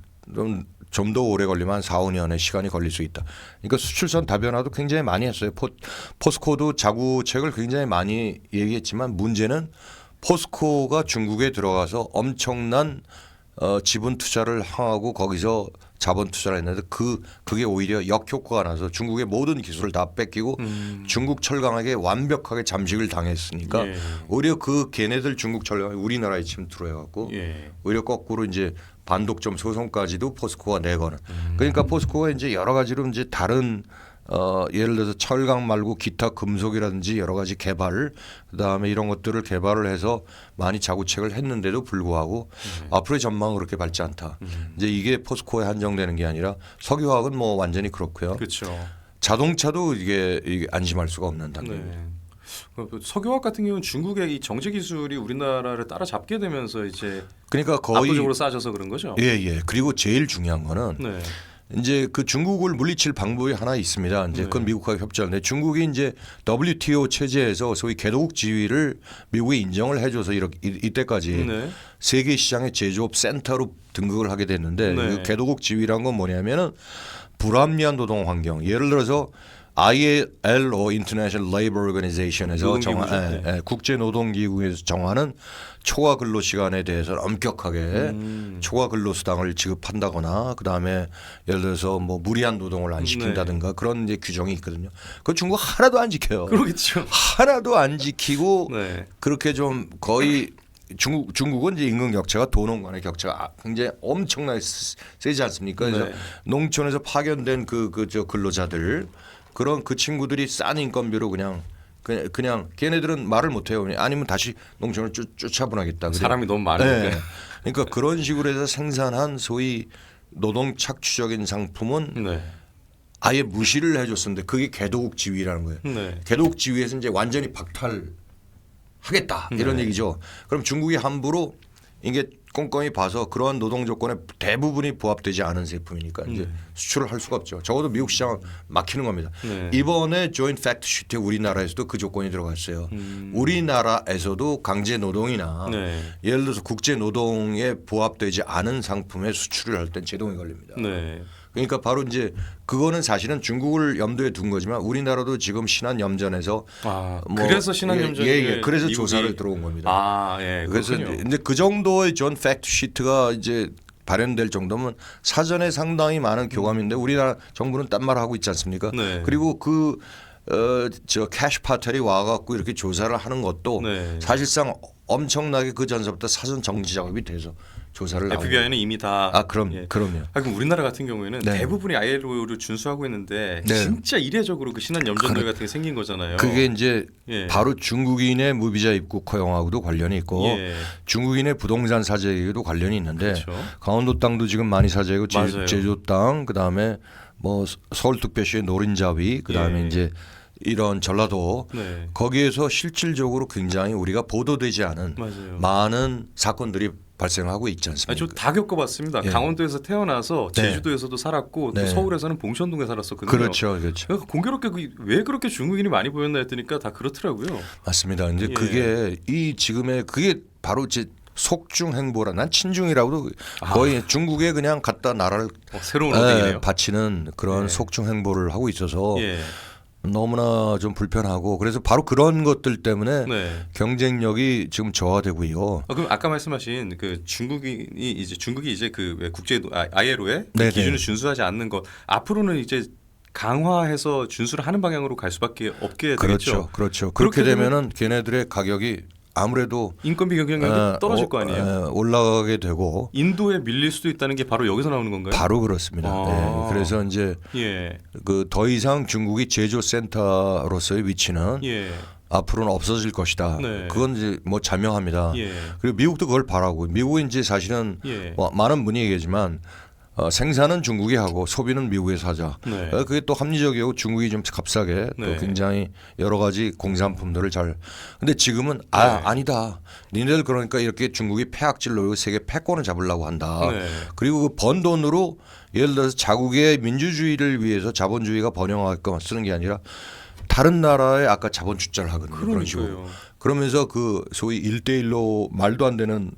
좀 더 오래 걸리면 한 4, 5년의 시간이 걸릴 수 있다. 그러니까 수출선 다변화도 굉장히 많이 했어요. 포스코도 자구책을 굉장히 많이 얘기했지만 문제는 포스코가 중국에 들어가서 엄청난 지분 투자를 하고 거기서 자본 투자를 했는데 그게 오히려 역효과가 나서 중국의 모든 기술을 다 뺏기고 중국 철강에게 완벽하게 잠식을 당했으니까 예. 오히려 그 걔네들 중국 철강이 우리나라에 침투해 갖고 예. 오히려 거꾸로 이제 반독점 소송까지도 포스코가 내거는 그러니까 포스코가 이제 여러 가지로 이제 다른 예를 들어서 철강 말고 기타 금속이라든지 여러 가지 개발 그다음에 이런 것들을 개발을 해서 많이 자구책을 했는데도 불구하고 앞으로의 전망은 그렇게 밝지 않다. 이제 이게 포스코에 한정되는 게 아니라 석유화학은 뭐 완전히 그렇고요. 그렇죠. 자동차도 이게 안심할 수가 없는 단계입니다. 네. 석유화학 같은 경우는 중국의 이 정제 기술이 우리나라를 따라잡게 되면서 이제 그러니까 거의 압도적으로 싸져서 그런 거죠. 예. 그리고 제일 중요한 거는 네. 이제 그 중국을 물리칠 방법이 하나 있습니다. 이제 그건 미국하고 협조하는데 중국이 이제 WTO 체제에서 소위 개도국 지위를 미국이 인정을 해줘서 이때까지 네. 세계 시장의 제조업 센터로 등극을 하게 됐는데 네. 그 개도국 지위란 건 뭐냐면은 불합리한 노동 환경. 예를 들어서 ILO International Labor Organization에서 노동기구죠. 국제 노동기구에서 정하는 초과 근로 시간에 대해서 엄격하게 초과 근로 수당을 지급한다거나 그다음에 예를 들어서 뭐 무리한 노동을 안 시킨다든가 그런 이제 규정이 있거든요. 그 중국 하나도 안 지켜요. 그러겠죠. 하나도 안 지키고 네. 그렇게 좀 거의 중국은 이제 임금 격차가 도농 간의 격차가 굉장히 엄청나게 세지 않습니까? 그래서 네. 농촌에서 파견된 저 근로자들 그런 그 친구들이 싼 인건비로 그냥 걔네들은 말을 못해요. 아니면 다시 농촌을 쫓아보내겠다. 사람이 너무 많으니까. 네. 그러니까 그런 식으로 해서 생산한 소위 노동 착취적인 상품은 네. 아예 무시를 해줬었는데 그게 개도국 지위라는 거예요. 네. 개도국 지위에서 이제 완전히 박탈하겠다 이런 네. 얘기죠. 그럼 중국이 함부로 이게 꼼꼼히 봐서 그러한 노동 조건에 대부분이 부합되지 않은 제품이니까 이제 수출을 할 수가 없죠. 적어도 미국 시장은 막히는 겁니다. 네. 이번에 조인트 팩트 시트에 우리나라에서도 그 조건이 들어갔어요. 우리나라에서도 강제 노동이나 네. 예를 들어서 국제 노동에 부합되지 않은 상품의 수출을 할 땐 제동이 걸립니다. 네. 그러니까 바로 이제 그거는 사실은 중국을 염두에 둔 거지만 우리나라도 지금 신한염전에서 그래서 신한염전이 그래서 미국이... 조사를 들어온 겁니다. 아, 예. 그래서 그렇군요. 근데 그 정도의 존 팩트 시트가 이제 발현될 정도면 사전에 상당히 많은 교감인데 우리나라 정부는 딴 말 하고 있지 않습니까? 네. 그리고 저 캐시 파텔이 와갖고 이렇게 조사를 하는 것도 네. 사실상 엄청나게 그 전서부터 사전 정지 작업이 돼서 조사를 나온 거예요. FBI는 이미 다. 그럼요. 그럼 우리나라 같은 경우에는 네. 대부분이 ILO를 준수하고 있는데 네. 진짜 이례적으로 그 신한염전들 같은 게 생긴 거잖아요. 그게 이제 예. 바로 중국인의 무비자 입국 허용하고도 관련이 있고 예. 중국인의 부동산 사재에도 관련이 있는데 그렇죠. 강원도 땅도 지금 많이 사재고 맞아요. 제주 땅 그다음에 뭐 서울특별시의 노린자위 그다음에 예. 이제 이런 전라도 네. 거기에서 실질적으로 굉장히 우리가 보도되지 않은 맞아요. 많은 사건들이 발생하고 있지 않습니까? 저 다 겪어봤습니다. 예. 강원도에서 태어나서 네. 제주도에서도 살았고 또 네. 서울에서는 봉천동에 살았었거든요. 그렇죠, 그렇죠. 그러니까 공교롭게 왜 그렇게 중국인이 많이 보였나 했더니까 다 그렇더라고요. 맞습니다. 이제 예. 그게 이 지금의 그게 바로 이제 속중 행보라 난 친중이라고도 거의 중국에 그냥 갖다 나라를 새로운 어딩이네요. 바치는 그런 예. 속중 행보를 하고 있어서 예. 너무나 좀 불편하고 그래서 바로 그런 것들 때문에 네. 경쟁력이 지금 저하되고요. 그럼 아까 말씀하신 그 중국이 이제 그 국제 ILO의 네네. 기준을 준수하지 않는 것 앞으로는 이제 강화해서 준수를 하는 방향으로 갈 수밖에 없게 그렇죠, 되겠죠. 그렇죠. 그렇게 그렇게 되면은 걔네들의 가격이 아무래도 인건비 경쟁력이 떨어질 거 아니에요. 올라가게 되고 인도에 밀릴 수도 있다는 게 바로 여기서 나오는 건가요? 바로 그렇습니다. 아. 그래서 이제 예. 그 더 이상 중국이 제조 센터로서의 위치는 예. 앞으로는 없어질 것이다. 네. 그건 이제 뭐 자명합니다. 예. 그리고 미국도 그걸 바라고 미국은 이제 사실은 예. 많은 분이 얘기하지만 생산은 중국이 하고 소비는 미국에서 하자. 네. 그게 또 합리적이고 중국이 좀 값싸게 네. 또 굉장히 여러 가지 공산품들을 잘. 근데 지금은 네. 아니다. 니네들 그러니까 이렇게 중국이 폐악질로 세계 패권을 잡으려고 한다. 네. 그리고 그 번 돈으로 예를 들어서 자국의 민주주의를 위해서 자본주의가 번영하게끔 쓰는 게 아니라 다른 나라에 아까 자본 출자를 하거든요. 그런 식으로. 그러니까요. 그러면서 그 소위 1대1로 말도 안 되는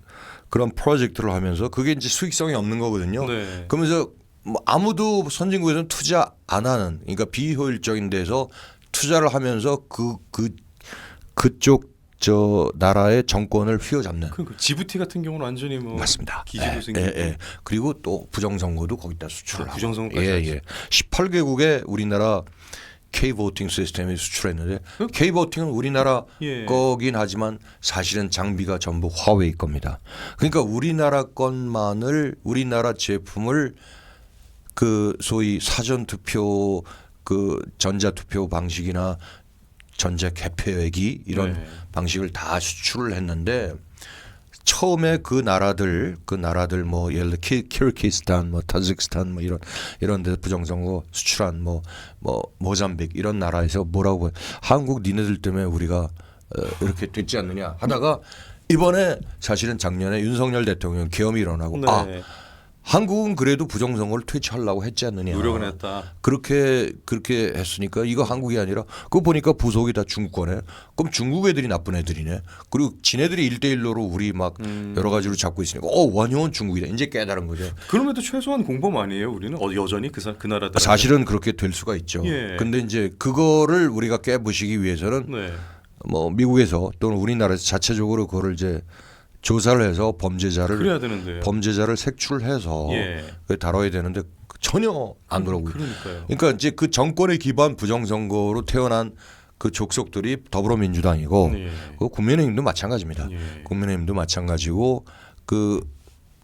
그런 프로젝트를 하면서 그게 이제 수익성이 없는 거거든요. 네. 그러면서 뭐 아무도 선진국에서는 투자 안 하는 그러니까 비효율적인 데서 투자를 하면서 그쪽 저 나라의 정권을 휘어잡는. 그러니까 지부티 같은 경우는 완전히 뭐 맞습니다. 기지로 생기고 그리고 또 부정선거도 거기다 수출을 하고. 부정선거까지. 18개국에 우리나라 K-보팅 시스템이 수출했는데 K-보팅은 우리나라 예. 거긴 하지만 사실은 장비가 전부 화웨이 겁니다. 그러니까 우리나라 것만을 우리나라 제품을 그 소위 사전 투표 그 전자 투표 방식이나 전자 개표액이 이런 네. 방식을 다 수출을 했는데 처음에 그 나라들 뭐 예를 들어 키르기스탄 뭐 타지키스탄 뭐 이런 데서 부정선거 수출한 뭐 모잠빅 이런 나라에서 뭐라고 한국 니네들 때문에 우리가 이렇게 됐지 않느냐 하다가 이번에 사실은 작년에 윤석열 대통령 계엄이 일어나고 네. 한국은 그래도 부정선거를 퇴치하려고 했지 않느냐. 노력은 했다. 그렇게 했으니까 이거 한국이 아니라 그거 보니까 부속이 다 중국 거네. 그럼 중국 애들이 나쁜 애들이네. 그리고 지네들이 1대1로 우리 막 여러 가지로 잡고 있으니까 원효는 중국이다. 이제 깨달은 거죠. 그럼에도 최소한 공범 아니에요? 우리는 여전히 그 나라들 사실은 그렇게 될 수가 있죠. 예. 근데 이제 그거를 우리가 깨부시기 위해서는 네. 뭐 미국에서 또는 우리나라에서 자체적으로 그거를 이제 조사를 해서 그래야 되는데요. 범죄자를 색출해서 예. 그걸 다뤄야 되는데 전혀 안 그러고 그러니까요. 그러니까 이제 그 정권에 기반 부정선거로 태어난 그 족속들이 더불어민주당이고 예. 그 국민의힘도 마찬가지입니다. 예. 국민의힘도 마찬가지고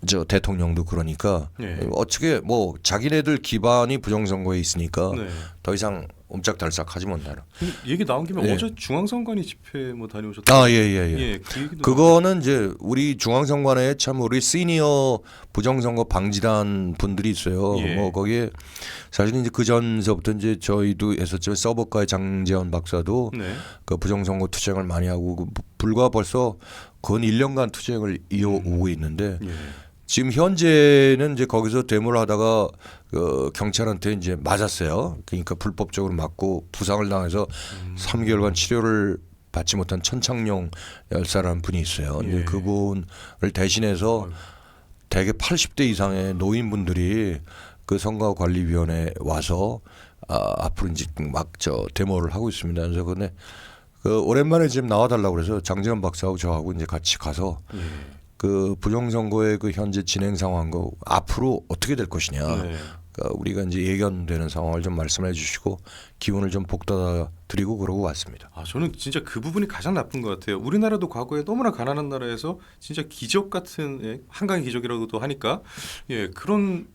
저 대통령도 그러니까 예. 어떻게 뭐 자기네들 기반이 부정선거에 있으니까 네. 더 이상 옴짝달싹하지 못하는. 얘기 나온 김에 예. 어제 중앙선관위 집회 뭐 다녀오셨다. 예. 그 얘기도 그거는 이제 우리 중앙선관위에 참 우리 시니어 부정선거 방지단 분들이 있어요. 예. 뭐 거기에 사실 이제 그 전서부터 이제 저희도 했었지만 서버과의 장재원 박사도 네. 그 부정선거 투쟁을 많이 하고 불과 벌써 근 1년간 투쟁을 이어오고 있는데 예. 지금 현재는 이제 거기서 데모를 하다가 그 경찰한테 이제 맞았어요. 그러니까 불법적으로 맞고 부상을 당해서 3개월간 치료를 받지 못한 천창용 열사라는 분이 있어요. 근데 예. 그분을 대신해서 대개 80대 이상의 노인분들이 그 선거관리위원회에 와서 앞으로 이제 막 저 데모를 하고 있습니다. 그래서 근데 그 오랜만에 지금 나와달라고 그래서 장재원 박사하고 저하고 이제 같이 가서 예. 그 부정선거의 그 현재 진행 상황과 앞으로 어떻게 될 것이냐. 네. 그러니까 우리가 이제 예견되는 상황을 좀 말씀해 주시고 기운을 좀 북돋아 드리고 그러고 왔습니다. 저는 진짜 그 부분이 가장 나쁜 것 같아요. 우리나라도 과거에 너무나 가난한 나라에서 진짜 기적 같은 한강의 기적이라고도 하니까 그런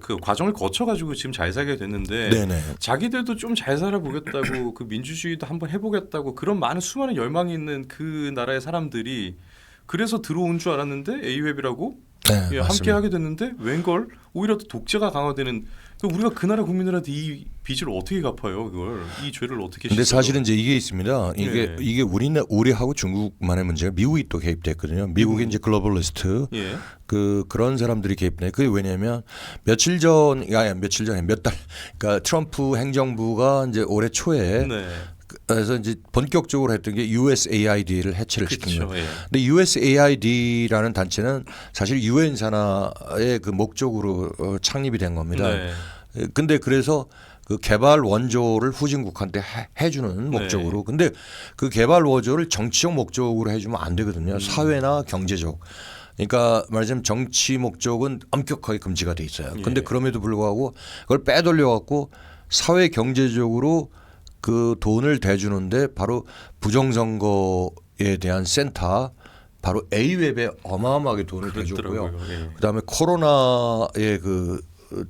그 과정을 거쳐가지고 지금 잘 살게 됐는데 네네. 자기들도 좀 잘 살아보겠다고 그 민주주의도 한번 해보겠다고 그런 많은 수많은 열망이 있는 그 나라의 사람들이 그래서 들어온 줄 알았는데 에이웹이라고 네, 함께 하게 됐는데 웬걸 오히려 더 독재가 강화되는 우리가 그 나라 국민들한테 이 빚을 어떻게 갚아요? 그걸 이 죄를 어떻게 근데 씻어요? 사실은 이제 이게 있습니다. 이게 우리하고 중국만의 문제가 미국이 또 개입됐거든요. 미국의 이제 글로벌리스트 예. 그런 사람들이 개입돼. 그게 왜냐하면 며칠 전에 몇 달 그러니까 트럼프 행정부가 이제 올해 초에 네. 그래서 이제 본격적으로 했던 게 USAID를 해체를 시킨 그렇죠. 거예요. 예. 근데 USAID라는 단체는 사실 유엔 산하의 그 목적으로 창립이 된 겁니다. 네. 근데 그래서 그 개발 원조를 후진국한테 해주는 목적으로. 근데 그 개발 원조를 정치적 목적으로 해주면 안 되거든요. 사회나 경제적. 그러니까 말하자면 정치 목적은 엄격하게 금지가 돼 있어요. 근데 그럼에도 불구하고 그걸 빼돌려 갖고 사회 경제적으로 그 돈을 대주는데 바로 부정선거에 대한 센터 바로 A웹에 어마어마하게 돈을 대줬고요. 예. 그다음에 코로나에 그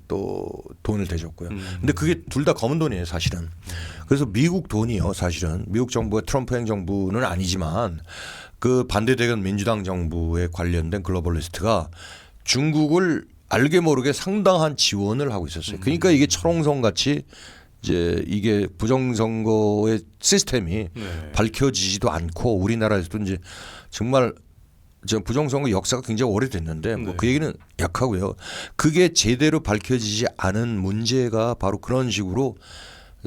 또 돈을 대줬고요. 근데 그게 둘 다 검은 돈이에요, 사실은. 그래서 미국 돈이요, 사실은 미국 정부가 트럼프 행정부는 아니지만 그 반대되는 민주당 정부에 관련된 글로벌리스트가 중국을 알게 모르게 상당한 지원을 하고 있었어요. 그러니까 이게 철옹성 같이 이제 이게 부정선거의 시스템이 밝혀지지도 않고 우리나라에서도 이제 정말 저 부정선거 역사가 굉장히 오래됐는데 뭐 그 얘기는 약하고요. 그게 제대로 밝혀지지 않은 문제가 바로 그런 식으로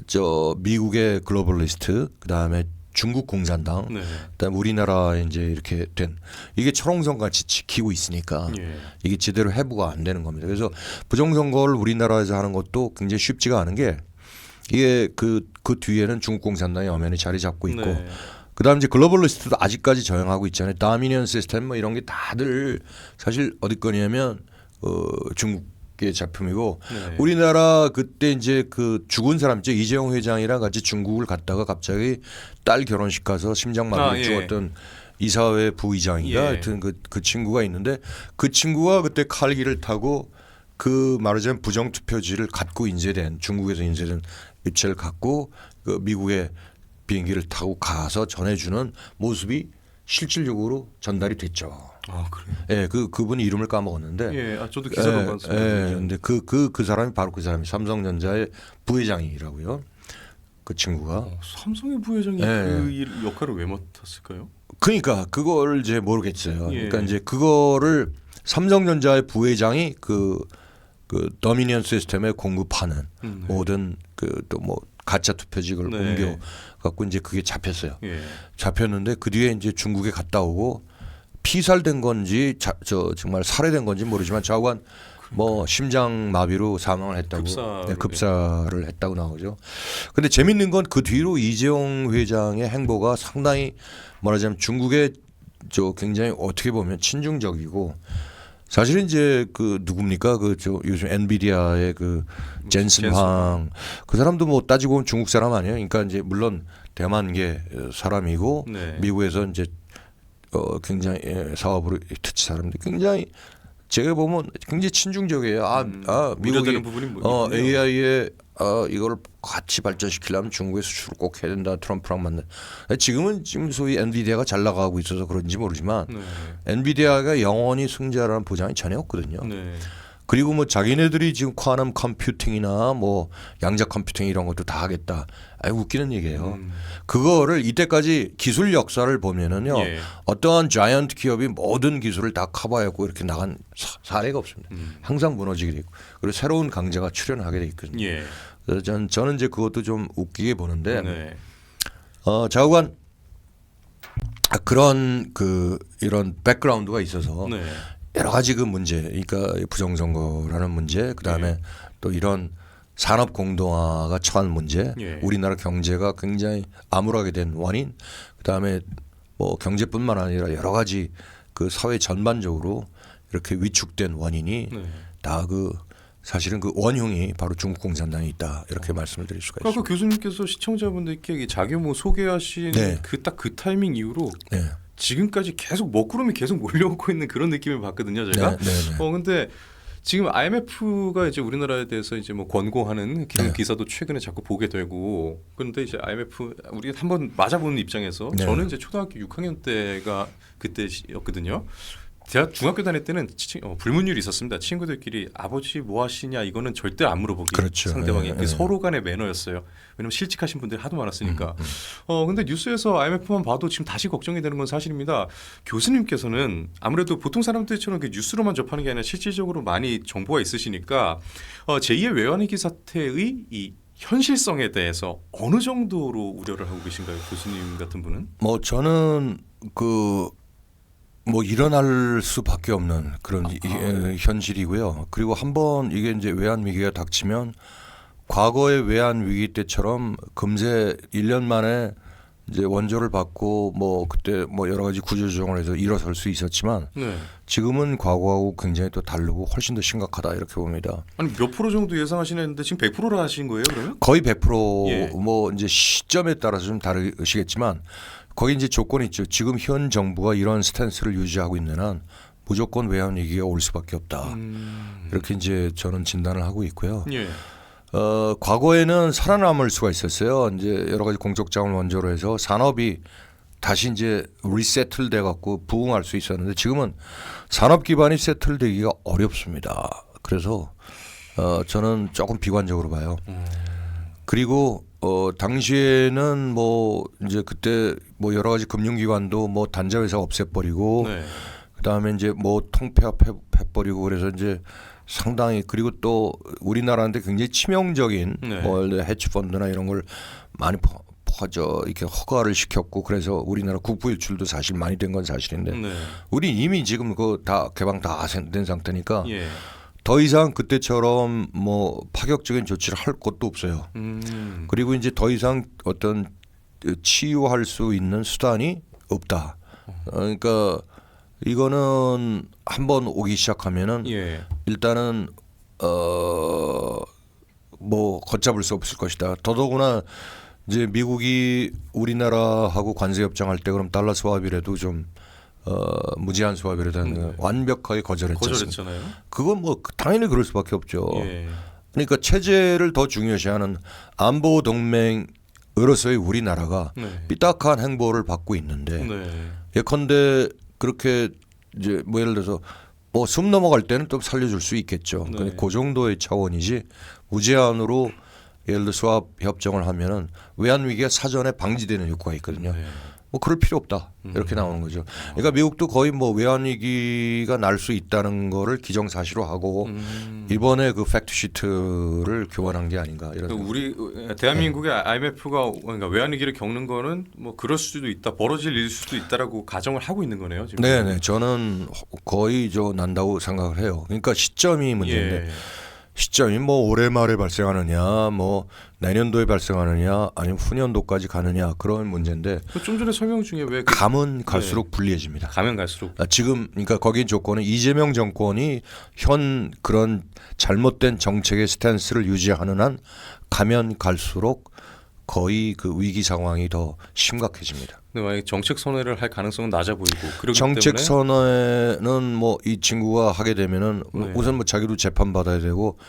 저 미국의 글로벌리스트 그다음에 중국 공산당 그다음에 우리나라에 이제 이렇게 된 이게 철옹성 같이 지키고 있으니까 이게 제대로 해부가 안 되는 겁니다. 그래서 부정선거를 우리나라에서 하는 것도 굉장히 쉽지가 않은 게 이게 그 뒤에는 중국 공산당이 엄연히 자리 잡고 있고 그다음 이제 글로벌리스트도 아직까지 저항하고 있잖아요. 다미니언 시스템 뭐 이런 게 다들 사실 어디 거냐면 중국의 작품이고 우리나라 그때 이제 그 죽은 사람 있죠. 이재용 회장이랑 같이 중국을 갔다가 갑자기 딸 결혼식 가서 심장마비로 죽었던 이사회 부의장인가 하여튼 그 친구가 있는데 그 친구가 그때 칼기를 타고 그 말하자면 부정투표지를 갖고 인쇄된 중국에서 인쇄된 입체를 갖고 그 미국의 비행기를 타고 가서 전해주는 모습이 실질적으로 전달이 됐죠. 아 그래요? 예, 그분이 이름을 까먹었는데. 저도 기사로 봤습니다. 근데 그 사람이 바로 그 사람이 삼성전자의 부회장이라고요. 그 친구가. 삼성의 부회장이 그 역할을 왜 맡았을까요? 그러니까 그걸 이제 모르겠어요. 그러니까 이제 그거를 삼성전자의 부회장이 그 더미니언 시스템에 공급하는 모든 그 또 뭐 가짜 투표지를 옮겨 갖고 이제 그게 잡혔어요. 잡혔는데 그 뒤에 이제 중국에 갔다 오고 피살된 건지 저 정말 살해된 건지 모르지만 좌우한 뭐 심장 마비로 사망을 했다고 급사를 했다고 나오죠. 근데 재밌는 건 그 뒤로 이재용 회장의 행보가 상당히 말하자면 중국의 저 굉장히 어떻게 보면 친중적이고 사실은 이제 그 누굽니까 그 저 요즘 엔비디아의 그 젠슨 황 그 사람도 뭐 따지고 보면 중국 사람 아니에요. 그러니까 이제 물론 대만계 사람이고 미국에서 이제 굉장히 사업으로 특치 사람들 굉장히 제가 보면 굉장히 친중적이에요. 미국이 우려되는 부분이 뭐 AI에 이걸 같이 발전시키려면 중국에 수출을 꼭 해야 된다. 트럼프랑 만나. 지금 소위 엔비디아가 잘 나가고 있어서 그런지 모르지만 네. 엔비디아가 영원히 승자라는 보장이 전혀 없거든요. 네. 그리고 뭐 자기네들이 지금 쿼넌 컴퓨팅이나 뭐 양자 컴퓨팅 이런 것도 다 하겠다. 웃기는 얘기예요. 그거를 이때까지 기술 역사를 보면은요. 예. 어떠한 자이언트 기업이 모든 기술을 다 커버하고 이렇게 나간 사례가 없습니다. 항상 무너지게 되고 그리고 새로운 강자가 출현하게 돼 있거든요. 예. 그래서 저는 이제 그것도 좀 웃기게 보는데 네. 좌우간 그런 이런 백그라운드가 있어서 네. 여러 가지 그 문제, 그러니까 부정선거라는 문제, 그 다음에 또 이런 산업 공동화가 처한 문제, 예. 우리나라 경제가 굉장히 암울하게 된 원인, 그 다음에 뭐 경제뿐만 아니라 여러 가지 그 사회 전반적으로 이렇게 위축된 원인이 네. 다 사실은 그 원흉이 바로 중국 공산당에 있다 이렇게 말씀을 드릴 수가 아까 있습니다. 교수님께서 시청자분들께 자기모 소개하신 네. 딱 그 타이밍 이후로 네. 지금까지 계속 먹구름이 계속 몰려오고 있는 그런 느낌을 받거든요, 제가. 네, 네, 네. 근데 지금 IMF가 이제 우리나라에 대해서 이제 뭐 권고하는 그런 기사도 최근에 자꾸 보게 되고, 그런데 이제 IMF 우리 한번 맞아보는 입장에서 네. 저는 이제 초등학교 6학년 때가 그때였거든요. 제가 중학교 다닐 때는 불문율이 있었습니다. 친구들끼리 아버지 뭐 하시냐 이거는 절대 안 물어보기. 그렇죠. 상대방이 네, 네. 서로 간의 매너였어요. 왜냐면 실직하신 분들이 하도 많았으니까. 근데 뉴스에서 IMF만 봐도 지금 다시 걱정이 되는 건 사실입니다. 교수님께서는 아무래도 보통 사람들처럼 뉴스로만 접하는 게 아니라 실질적으로 많이 정보가 있으시니까 제2의 외환위기 사태의 이 현실성에 대해서 어느 정도로 우려를 하고 계신가요, 교수님 같은 분은? 뭐 저는 뭐 일어날 수밖에 없는 그런 현실이고요. 그리고 한번 이게 이제 외환 위기가 닥치면 과거의 외환 위기 때처럼 금세 1년 만에 이제 원조를 받고 뭐 그때 뭐 여러 가지 구조조정을 해서 일어설 수 있었지만 네. 지금은 과거하고 굉장히 또 다르고 훨씬 더 심각하다 이렇게 봅니다. 아니 몇 프로 정도 예상하시는데 지금 100%라 하신 거예요, 그러면? 거의 100% 예. 뭐 이제 시점에 따라서 좀 다르시겠지만 거기 이제 조건이 있죠. 지금 현 정부가 이런 스탠스를 유지하고 있는 한 무조건 외환 위기가 올 수밖에 없다. 이렇게 이제 저는 진단을 하고 있고요. 예. 과거에는 살아남을 수가 있었어요. 이제 여러 가지 공적 자원 원조로 해서 산업이 다시 이제 리세틀 돼 갖고 부흥할 수 있었는데 지금은 산업 기반이 세틀되기가 어렵습니다. 그래서 저는 조금 비관적으로 봐요. 그리고 당시에는 뭐 이제 그때 뭐 여러 가지 금융기관도 뭐 단자회사 없애버리고 네. 그다음에 이제 뭐 통폐합해버리고 그래서 이제 상당히 그리고 또 우리나라한테 굉장히 치명적인 네. 뭐 해치펀드나 이런 걸 많이 이렇게 허가를 시켰고 그래서 우리나라 국부 유출도 사실 많이 된 건 사실인데 네. 우리 이미 지금 그 다 개방 다 된 상태니까 예. 더 이상 그때처럼 뭐 파격적인 조치를 할 것도 없어요. 그리고 이제 더 이상 어떤 치유할 수 있는 수단이 없다. 그러니까 이거는 한번 오기 시작하면은 예. 일단은 뭐 걷잡을 수 없을 것이다. 더더구나 이제 미국이 우리나라하고 관세 협정할 때 그럼 달러 스왑이라도 좀 무제한 스왑이라도 완벽하게 거절했지 않습니까? 거절했잖아요. 그건 뭐 당연히 그럴 수밖에 없죠. 예. 그러니까 체제를 더 중요시하는 안보 동맹으로서의 우리나라가 네. 삐딱한 행보를 받고 있는데 네. 예컨대 그렇게 이제 뭐 예를 들어서 뭐 숨 넘어갈 때는 또 살려줄 수 있겠죠. 네. 근데 그 정도의 차원이지 무제한으로 예를 들어 스왑 협정을 하면은 외환 위기가 사전에 방지되는 효과가 있거든요. 네. 뭐 그럴 필요 없다 이렇게 나오는 거죠. 그러니까 미국도 거의 뭐 외환 위기가 날 수 있다는 거를 기정사실로 하고 이번에 그 팩트 시트를 교환한 게 아닌가 이런. 우리 대한민국의 IMF가 그러니까 외환위기를 겪는 거는 뭐 그럴 수도 있다, 벌어질 일 수도 있다라고 가정을 하고 있는 거네요. 지금. 네네 저는 거의 난다고 생각을 해요. 그러니까 시점이 문제인데 예. 시점이 뭐 올해 말에 발생하느냐, 뭐 내년도에 발생하느냐, 아니면 후년도까지 가느냐 그런 문제인데 좀 전에 설명 중에 왜 가면 갈수록 불리해집니다. 가면 갈수록 지금 그러니까 거기 조건은 이재명 정권이 현 그런 잘못된 정책의 스탠스를 유지하는 한 가면 갈수록 거의 그 위기 상황이 더 심각해집니다. 근데 만약 정책 선회를 할 가능성은 낮아 보이고 그렇기 정책 때문에 선언은 뭐 이 친구가 하게 되면은 네. 우선 뭐 자기도 재판 받아야 되고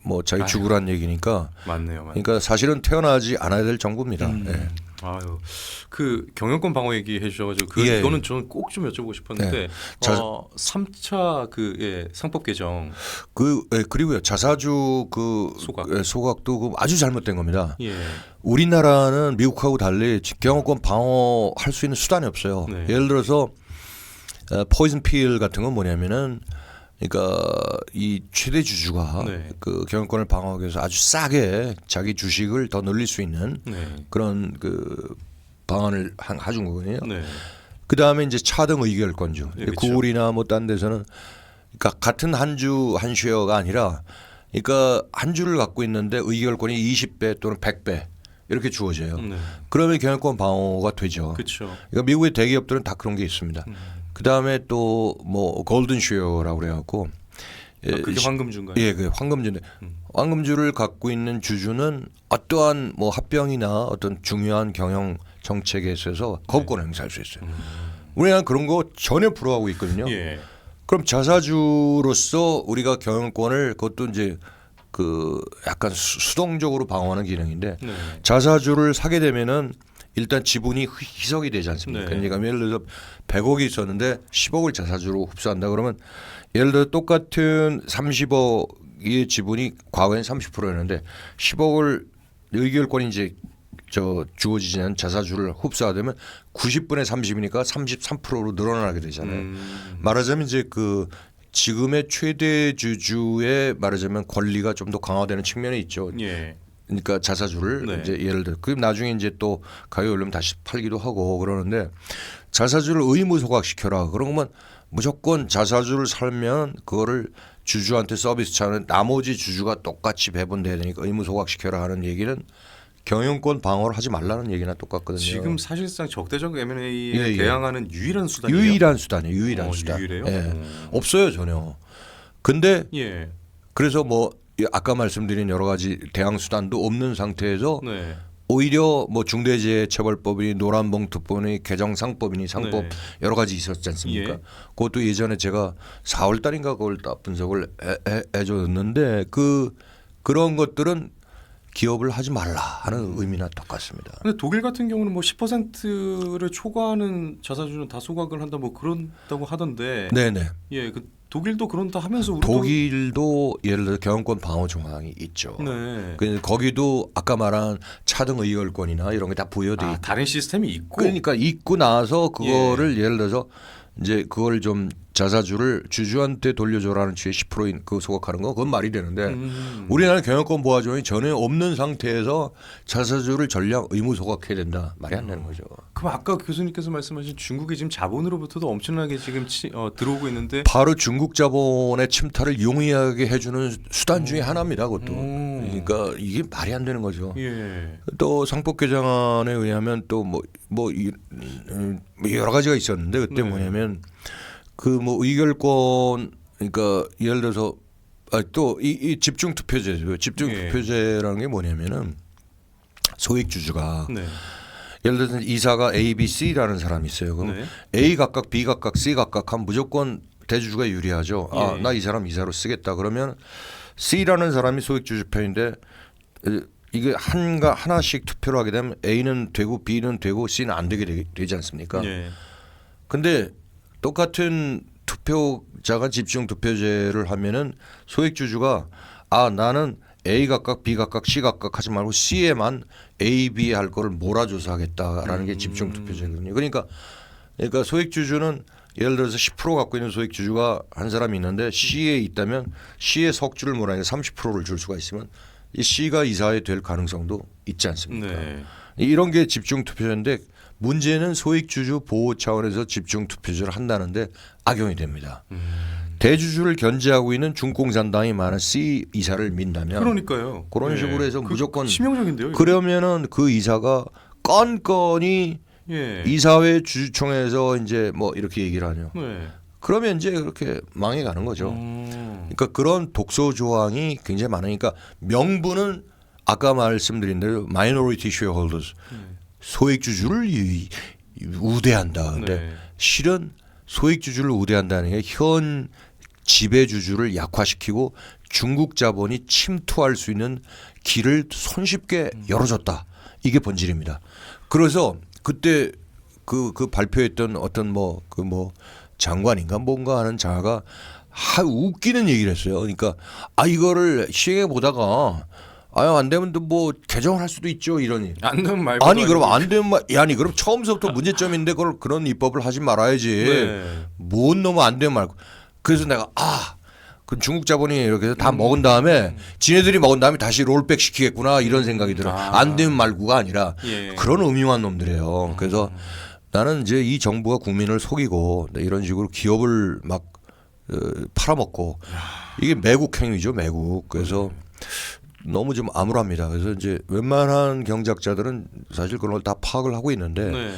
뭐 자기 아유. 죽으란 얘기니까 맞네요. 그러니까 사실은 태어나지 않아야 될 정부입니다. 예. 아유, 그 경영권 방어 얘기해 주셔가지고 예. 이거는 저는 꼭 좀 여쭤보고 싶었는데 네. 자- 3차 그 상법 개정 그리고요 자사주 그 소각. 소각도 그 아주 잘못된 겁니다. 예, 우리나라는 미국하고 달리 경영권 방어할 수 있는 수단이 없어요. 네. 예를 들어서 포이즌 필 같은 건 뭐냐면은 그러니까 이 최대 주주가 네. 그 경영권을 방어하기 위해서 아주 싸게 자기 주식을 더 늘릴 수 있는 네, 그런 그 방안을 해준 거거든요. 네, 그 다음에 이제 차등 의결권주. 네, 그렇죠. 구글이나 뭐 딴 데서는 그러니까 같은 한 주 한 쉐어가 아니라 그러니까 한 주를 갖고 있는데 의결권이 20배 또는 100배 이렇게 주어져요. 네, 그러면 경영권 방어가 되죠. 그렇죠. 그러니까 미국의 대기업들은 다 그런 게 있습니다. 그 다음에 또 뭐 골든 쉐어라고 그래갖고 그게 황금주인가요? 예, 그 황금주인데 황금주를 갖고 있는 주주는 어떠한 뭐 합병이나 어떤 중요한 경영 정책에 있어서 거부권을 행사할 수 있어요. 우리나라는 그런 거 전혀 불허하고 있거든요. 예, 그럼 자사주로서 우리가 경영권을 그것도 이제 그 약간 수동적으로 방어하는 기능인데 네, 자사주를 사게 되면은 일단 지분이 희석이 되지 않습니까? 네. 그러니까 예를 들어서 100억이 있었는데 10억을 자사주로 흡수한다 그러면 예를 들어 똑같은 30억의 지분이 과거엔 30%였는데 10억을 의결권이 이제 주어지지 않은 자사주를 흡수하되면 90분의 30이니까 33%로 늘어나게 되잖아요. 말하자면 이제 그 지금의 최대 주주의 말하자면 권리가 좀 더 강화되는 측면이 있죠. 예, 그러니까 자사주를 네. 이제 예를 들어 그럼 나중에 이제 또 가격이 오르면 다시 팔기도 하고 그러는데 자사주를 의무 소각시켜라 그러면 무조건 자사주를 살면 그거를 주주한테 서비스 차원에 나머지 주주가 똑같이 배분돼야 되니까 의무 소각시켜라 하는 얘기는 경영권 방어를 하지 말라는 얘기나 똑같거든요. 지금 사실상 적대적 M&A에 예, 예. 대항하는 유일한 수단이에요. 유일한 수단이에요. 유일한 수단. 유일해요? 예. 없어요 전혀. 근데 예, 그래서 뭐 아까 말씀드린 여러 가지 대항 수단도 없는 상태에서 네, 오히려 뭐 중대재해처벌법이니 노란봉투법이니 개정상법이니 상법 네. 여러 가지 있었지 않습니까? 예. 그것도 예전에 제가 4월 달인가 그걸 다 분석을 해줬는데 그런 것들은 기업을 하지 말라 하는 의미나 똑같습니다. 근데 독일 같은 경우는 뭐 10%를 초과하는 자사주는 다 소각을 한다 뭐 그런다고 하던데 네네. 예, 그 독일도 그런다 하면서 우리도 독일도 예를 들어 경영권 방어 조항이 있죠. 네. 거기도 아까 말한 차등 의결권이나 이런 게 다 부여돼 있고 다른 시스템이 있고 그러니까 있고 나서 그거를 예를 들어서 이제 그걸 좀 자사주를 주주한테 돌려줘라는 취의 10%인 그 소각하는 거 그건 말이 되는데 우리나라 경영권 보호 조항이 전혀 없는 상태에서 자사주를 전량 의무 소각해야 된다 말이 안 되는 거죠. 그럼 아까 교수님께서 말씀하신 중국이 지금 자본으로부터도 엄청나게 지금 들어오고 있는데 바로 중국 자본의 침탈을 용이하게 해주는 수단 중에 하나입니다. 그것도. 그러니까 이게 말이 안 되는 거죠. 예, 또 상법 개정안에 의하면 또 뭐 여러 가지가 있었는데 그때 네. 뭐냐면 그 뭐 의결권 그러니까 예를 들어서 또 이 집중 투표제죠. 집중 예. 투표제라는 게 뭐냐면은 소액 주주가 네, 예를 들어서 이사가 A, B, C라는 사람이 있어요. 그럼 네. A 각각, B 각각, C 각각 하면 무조건 대주주가 유리하죠. 예. 나 이 사람 이사로 쓰겠다. 그러면 C라는 사람이 소액 주주 편인데 이게 하나씩 투표를 하게 되면 A는 되고 B는 되고 C는 안 되게 되지 않습니까? 예, 근데 똑같은 투표자가 집중 투표제를 하면은 소액 주주가 나는 A 각각, B 각각, C 각각 하지 말고 C에만 A, B 할 거를 몰아줘서 하겠다라는 게 집중 투표제거든요. 그러니까 소액 주주는 예를 들어서 10% 갖고 있는 소액 주주가 한 사람이 있는데 C에 있다면 C의 석주를 몰아내서 30%를 줄 수가 있으면 이 C가 이사에 될 가능성도 있지 않습니까? 네. 이런 게 집중 투표제인데 문제는 소액 주주 보호 차원에서 집중 투표제를 한다는데 악용이 됩니다. 대주주를 견제하고 있는 중공산당이 많은 C 이사를 민다면 그러니까요. 그런 예. 식으로 해서 무조건 치명적인데요. 이거? 그러면은 그 이사가 건건이 예. 이사회 주주총회에서 이제 뭐 이렇게 얘기를 하죠. 네. 그러면 이제 그렇게 망해가는 거죠. 그러니까 그런 독소 조항이 굉장히 많으니까 명분은 아까 말씀드린 대로 마이너리티 쉐어홀더스 소액주주를 우대한다. 근데 네. 실은 소액주주를 우대한다는 게 현 지배주주를 약화시키고 중국 자본이 침투할 수 있는 길을 손쉽게 열어줬다. 이게 본질입니다. 그래서 그때 그 발표했던 어떤 장관인가 뭔가 하는 자가 웃기는 얘기를 했어요. 그러니까 이거를 시행해 보다가 안 되면 뭐 개정을 할 수도 있죠 이러니. 안 되면 말고. 아니 그럼 안 되면 아니 그럼 처음부터 문제점인데 그런 입법을 하지 말아야지. 네. 뭔 놈은 안 되면 말고. 그래서 내가 그 중국 자본이 이렇게 해서 다 먹은 다음에 지네들이 먹은 다음에 다시 롤백 시키겠구나 이런 생각이 들어요. 안 되면 말고가 아니라 예. 그런 음흉한 놈들이에요. 그래서 나는 이제 이 정부가 국민을 속이고 이런 식으로 기업을 막 팔아먹고 이게 매국 행위죠, 매국. 그래서 너무 좀 암울합니다. 그래서 이제 웬만한 경제학자들은 사실 그런 걸 다 파악을 하고 있는데 네.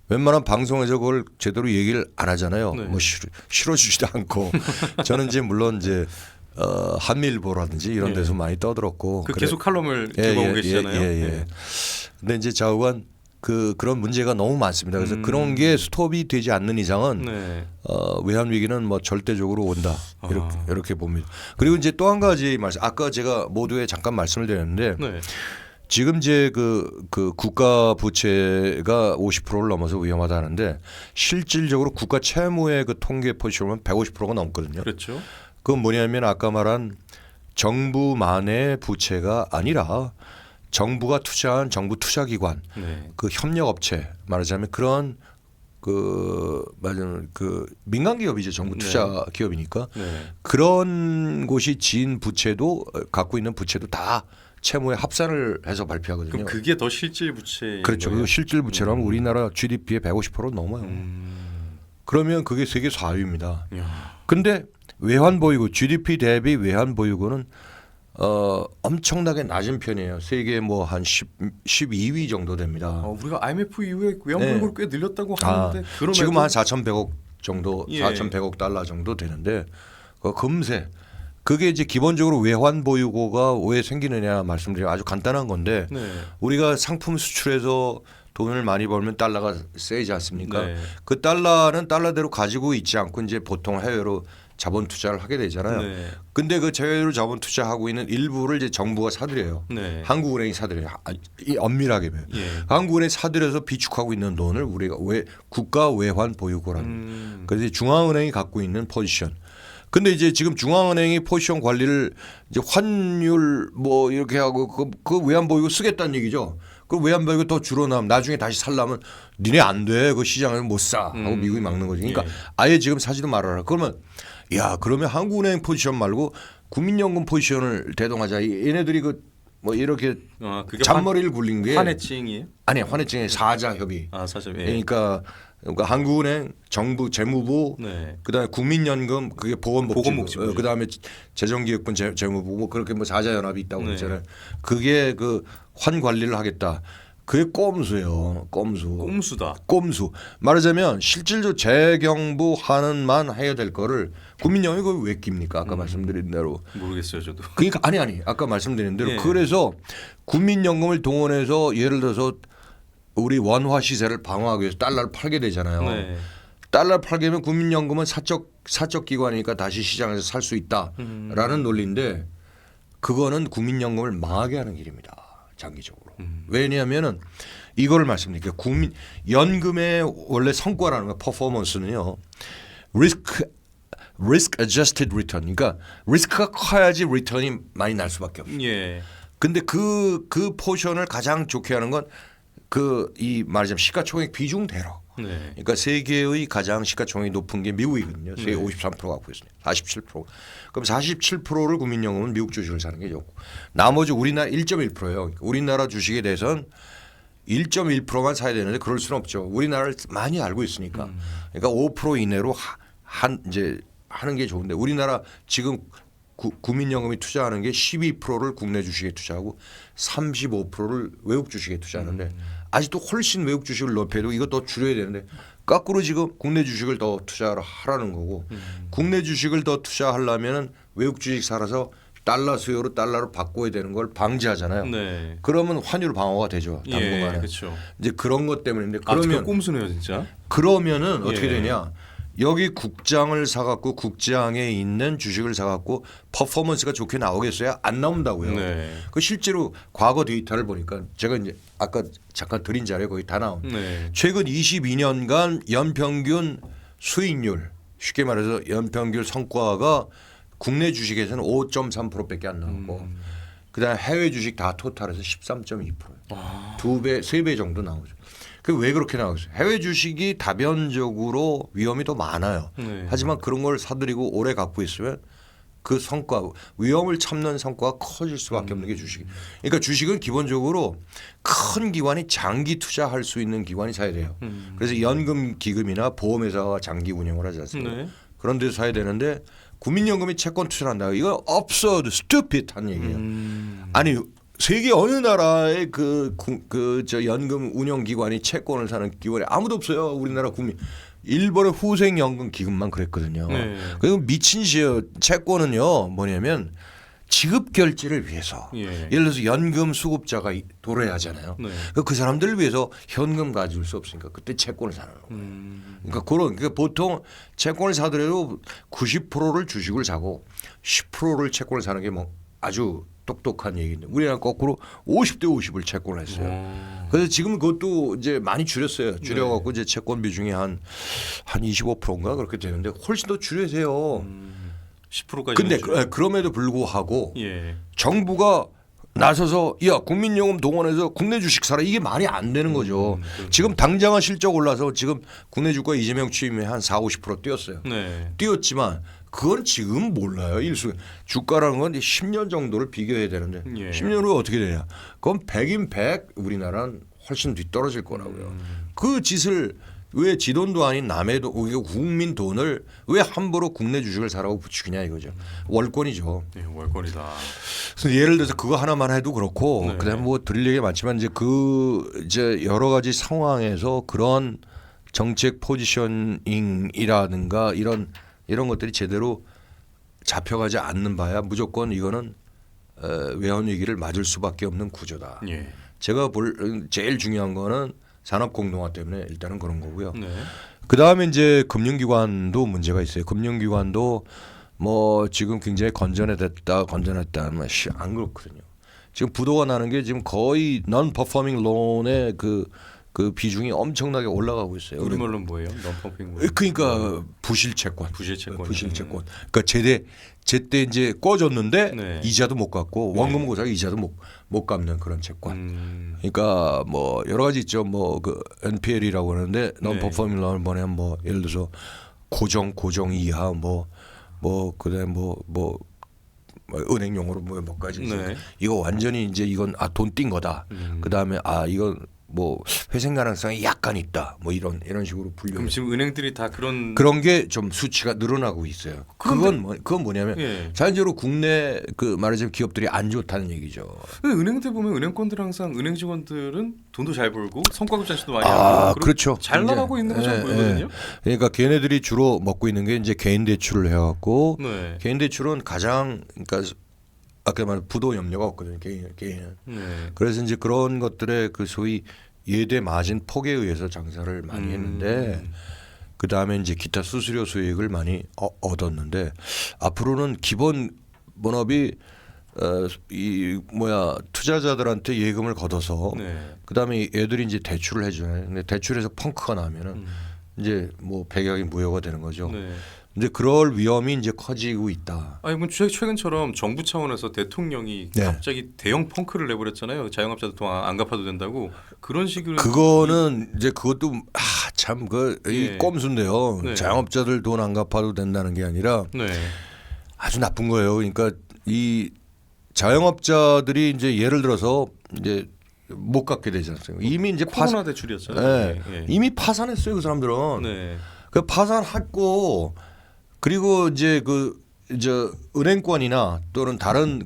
웬만한 방송에서 그걸 제대로 얘기를 안 하잖아요. 네. 뭐 실어주지도 않고 저는 이제 물론 이제 한미일보라든지 이런 데서 많이 떠들었고 계속 칼럼을 기고하고 계시잖아요. 네. 근데 이제 좌우간 그런 문제가 너무 많습니다. 그래서 그런 게 스톱이 되지 않는 이상은 네. 외환 위기는 뭐 절대적으로 온다 이렇게 봅니다. 그리고 이제 또 한 가지 말씀, 아까 제가 모두에 잠깐 말씀을 드렸는데 네. 지금 이제 그 국가 부채가 50%를 넘어서 위험하다는데 실질적으로 국가 채무의 그 통계 포지션은 150%가 넘거든요. 그렇죠. 그건 뭐냐면 아까 말한 정부만의 부채가 아니라 정부가 투자한 정부 투자기관, 네. 그 협력업체 말하자면 그런 민간 기업이죠. 정부 투자 기업이니까 네. 그런 곳이 지은 부채도 갖고 있는 부채도 다 채무에 합산을 해서 발표하거든요. 그럼 그게 더 실질 부채인 그렇죠. 거예요? 그 실질 부채라면 우리나라 GDP의 150% 넘어요. 그러면 그게 세계 4위입니다. 이야. 근데 외환 보유고 GDP 대비 외환 보유고는 엄청나게 낮은 편이에요. 세계 뭐 한 12위 정도 됩니다. 우리가 IMF 이후에 외환 네. 보유고를 꽤 늘렸다고 하는데 그럼에도 지금 한 4,100억 정도, 예. 4,100억 달러 정도 되는데 금세 그게 이제 기본적으로 외환 보유고가 왜 생기느냐 말씀드리면 아주 간단한 건데 네. 우리가 상품 수출해서 돈을 많이 벌면 달러가 세지 않습니까? 네. 그 달러는 달러대로 가지고 있지 않고 이제 보통 해외로 자본 투자를 하게 되잖아요. 네. 근데 그 해외로 자본 투자하고 있는 일부를 이제 정부가 사들여요. 네. 한국은행이 사들여요. 엄밀하게 보면. 예. 한국은행이 사들여서 비축하고 있는 돈을 우리가 국가 외환 보유고라는 그래서 중앙은행이 갖고 있는 포지션. 근데 이제 지금 중앙은행이 포지션 관리를 이제 환율 뭐 이렇게 하고 그 외환 보유고 쓰겠다는 얘기죠. 그 외환 보유고 더 줄어나면 나중에 다시 살려면 니네 안 돼. 그 시장을 못 사. 하고 미국이 막는 거지. 그러니까 예. 아예 지금 사지도 말아라. 그러면 그러면 한국은행 포지션 말고 국민연금 포지션을 대동하자. 얘네들이 뭐 이렇게 그게 잔머리를 굴린 게 환해칭이에요? 아니 환해증의 사자 협의. 사실. 예. 그러니까 한국은행, 정부, 재무부, 네. 그다음에 국민연금, 그게 보건복지부, 보건복지부죠. 그다음에 재정기획본, 재무부, 뭐 그렇게 뭐 사자 연합이 있다고 네. 그랬잖아요. 그게 그 환 관리를 하겠다. 그게 꼼수예요. 꼼수다. 꼼수. 말하자면 실질적으로 재경부 하는만 해야 될 거를 국민연금이 그걸 왜 낍니까? 아까 말씀드린 대로. 모르겠어요, 저도. 그러니까 아니 아까 말씀드린 대로 예. 그래서 국민연금을 동원해서 예를 들어서 우리 원화 시세를 방어하기 위해서 달러를 팔게 되잖아요. 네. 달러를 팔게 되면 국민연금은 사적 기관이니까 다시 시장에서 살 수 있다라는 논리인데 그거는 국민연금을 망하게 하는 길입니다. 장기적으로. 왜냐하면은 이거를 말씀드릴게요. 연금의 원래 성과라는 거 퍼포먼스는요. risk adjusted return. 그러니까 리스크가 커야지 리턴이 많이 날 수밖에 없어요. 예. 근데 그 포션을 가장 좋게 하는 건 말하자면 시가총액 비중대로. 네. 그러니까 세계의 가장 시가총액이 높은 게 미국이거든요. 세계 53% 갖고 있습니다. 47%. 그럼 47%를 국민연금은 미국 주식을 사는 게 좋고 나머지 우리나라 1.1%예요. 우리나라 주식에 대해서는 1.1%만 사야 되는데 그럴 수는 없죠. 우리나라를 많이 알고 있으니까. 그러니까 5% 이내로 이제 하는 게 좋은데 우리나라 지금 국민연금이 투자하는 게 12%를 국내 주식에 투자하고 35%를 외국 주식에 투자하는데 아직도 훨씬 외국 주식을 높여도 이거 더 줄여야 되는데 거꾸로 지금 국내 주식을 더 투자하라는 거고 국내 주식을 더 투자하려면은 외국 주식 살아서 달러 수요로 달러로 바꿔야 되는 걸 방지하잖아요. 네. 그러면 환율 방어가 되죠. 당분간은. 그렇죠. 이제 그런 것 때문인데 아, 그러면 저 꼼수네요, 진짜. 그러면은 어떻게 예. 되냐? 여기 국장을 사갖고 국장에 있는 주식을 사갖고 퍼포먼스가 좋게 나오겠어요? 안 나온다고요. 네. 그 실제로 과거 데이터를 보니까 제가 이제 아까 잠깐 드린 자료에 거의 다 나온. 네. 최근 22년간 연평균 수익률 쉽게 말해서 연평균 성과가 국내 주식에서는 5.3%밖에 안 나오고 그다음에 해외 주식 다 토탈해서 13.2%. 두 배, 세 배 정도 나오죠. 그 왜 그렇게 나오겠어요? 해외 주식이 다변적으로 위험이 더 많아요. 네. 하지만 그런 걸 사들이고 오래 갖고 있으면 그 성과 위험을 참는 성과가 커질 수밖에 없는 게 주식. 그러니까 주식은 기본적으로 큰 기관이 장기 투자할 수 있는 기관이 사야 돼요. 그래서 연금 기금이나 보험회사가 장기 운영을 하지 않습니까? 네. 그런 데서 사야 되는데 국민연금이 채권 투자를 한다. 이거 absurd, stupid 한 얘기예요. 아니 세계 어느 나라의 저 연금 운영 기관이 채권을 사는 기관이 아무도 없어요. 우리나라 국민. 일본의 후생연금 기금만 그랬거든요. 네. 그리고 미친 시어 채권은요 뭐냐면 지급 결제를 위해서 예. 예를 들어서 연금 수급자가 도래하잖아요. 네. 그 사람들을 위해서 현금 가질 수 없으니까 그때 채권을 사는 거예요. 그러니까 그러니까 보통 채권을 사더라도 90%를 주식을 사고 10%를 채권을 사는 게 뭐 아주 똑똑한 얘기인데 우리나라 거꾸로 50대 50을 채권을 했어요. 그래서 지금 그것도 이제 많이 줄였어요. 줄여갖고 이제 채권 비중이 한 25%인가 그렇게 되는데 훨씬 더 줄여세요. 10%까지. 근데 그럼에도 불구하고 예. 정부가 나서서 야 국민연금 동원해서 국내 주식 사라 이게 말이 안 되는 거죠. 지금 당장은 실적 올라서 지금 국내 주가 이재명 취임에 한 40~50% 뛰었어요. 네. 뛰었지만 그건 지금 몰라요. 일수 주가라는 건 10년 정도를 비교해야 되는데 예. 10년 후에 어떻게 되냐? 그건 100인 100 우리나라는 훨씬 뒤떨어질 거라고요. 그 짓을 왜 지 돈도 아닌 남의 돈, 국민 돈을 왜 함부로 국내 주식을 사라고 부추기냐 이거죠. 월권이죠. 예, 월권이다. 그래서 예를 들어서 그거 하나만 해도 그렇고 네. 그다음 뭐 드릴 얘기 많지만 이제 여러 가지 상황에서 그런 정책 포지셔닝이라든가 이런 것들이 제대로 잡혀가지 않는 바야 무조건 이거는 외환 위기를 맞을 수밖에 없는 구조다. 예. 제가 볼 제일 중요한 거는 산업 공동화 때문에 일단은 그런 거고요. 네. 그 다음에 이제 금융기관도 문제가 있어요. 금융기관도 뭐 지금 굉장히 건전했다 맛이 안 그렇거든요. 지금 부도가 나는 게 지금 거의 non-performing loan의 그 비중이 엄청나게 올라가고 있어요. 우리말로는 뭐예요? non-performing. 그러니까 부실채권. 부실채권. 부실채권. 그러니까 제때 이제 꺼졌는데 네. 이자도 못 갚고 원금 고사가 이자도 못 갚는 그런 채권. 네. 그러니까 뭐 여러 가지 있죠. 뭐 그 NPL이라고 하는데 non-performing loan 뭐냐면 뭐 예를 들어서 고정 이하 뭐 그다음에 뭐 은행 용어로 몇 가지 있어요. 네. 이거 완전히 이제 이건 돈 띈 거다. 그다음에 이건 뭐 회생 가능성이 약간 있다. 뭐 이런 식으로 분류. 그럼 지금 은행들이 다 그런 게 좀 수치가 늘어나고 있어요. 그건 뭐냐면 예. 자연적으로 국내 말하자면 기업들이 안 좋다는 얘기죠. 근데 은행들 보면 은행권들 항상 은행 직원들은 돈도 잘 벌고 성과급 잔치도 많이 하고 그리고 그렇죠. 잘 나가고 있는 것처럼 보이거든요. 그러니까 걔네들이 주로 먹고 있는 게 이제 개인 대출을 해갖고 네. 개인 대출은 가장 그러니까 아까 말한 부도 염려가 없거든요. 개인은. 네. 그래서 이제 그런 것들의 그 소위 예대 마진 폭에 의해서 장사를 많이 했는데 그 다음에 이제 기타 수수료 수익을 많이 얻었는데 앞으로는 기본 본업이 투자자들한테 예금을 걷어서 네. 그 다음에 애들이 이제 대출을 해주잖아요. 근데 대출에서 펑크가 나면은 이제 뭐 백약이 무효가 되는 거죠. 네. 이제 그럴 위험이 이제 커지고 있다. 이번 최근처럼 정부 차원에서 대통령이 네. 갑자기 대형 펑크를 내버렸잖아요. 자영업자들 돈 안 갚아도 된다고 그런 식으로. 그거는 이제 그것도 참 예. 꼼수인데요. 네. 자영업자들 돈 안 갚아도 된다는 게 아니라 네. 아주 나쁜 거예요. 그러니까 이 자영업자들이 이제 예를 들어서 이제 못 갚게 되지 않습니까? 이미 이제 코로나 대출이었잖아요. 네. 예. 이미 파산했어요. 그 사람들은. 네. 그 파산했고 그리고 이제 은행권이나 또는 다른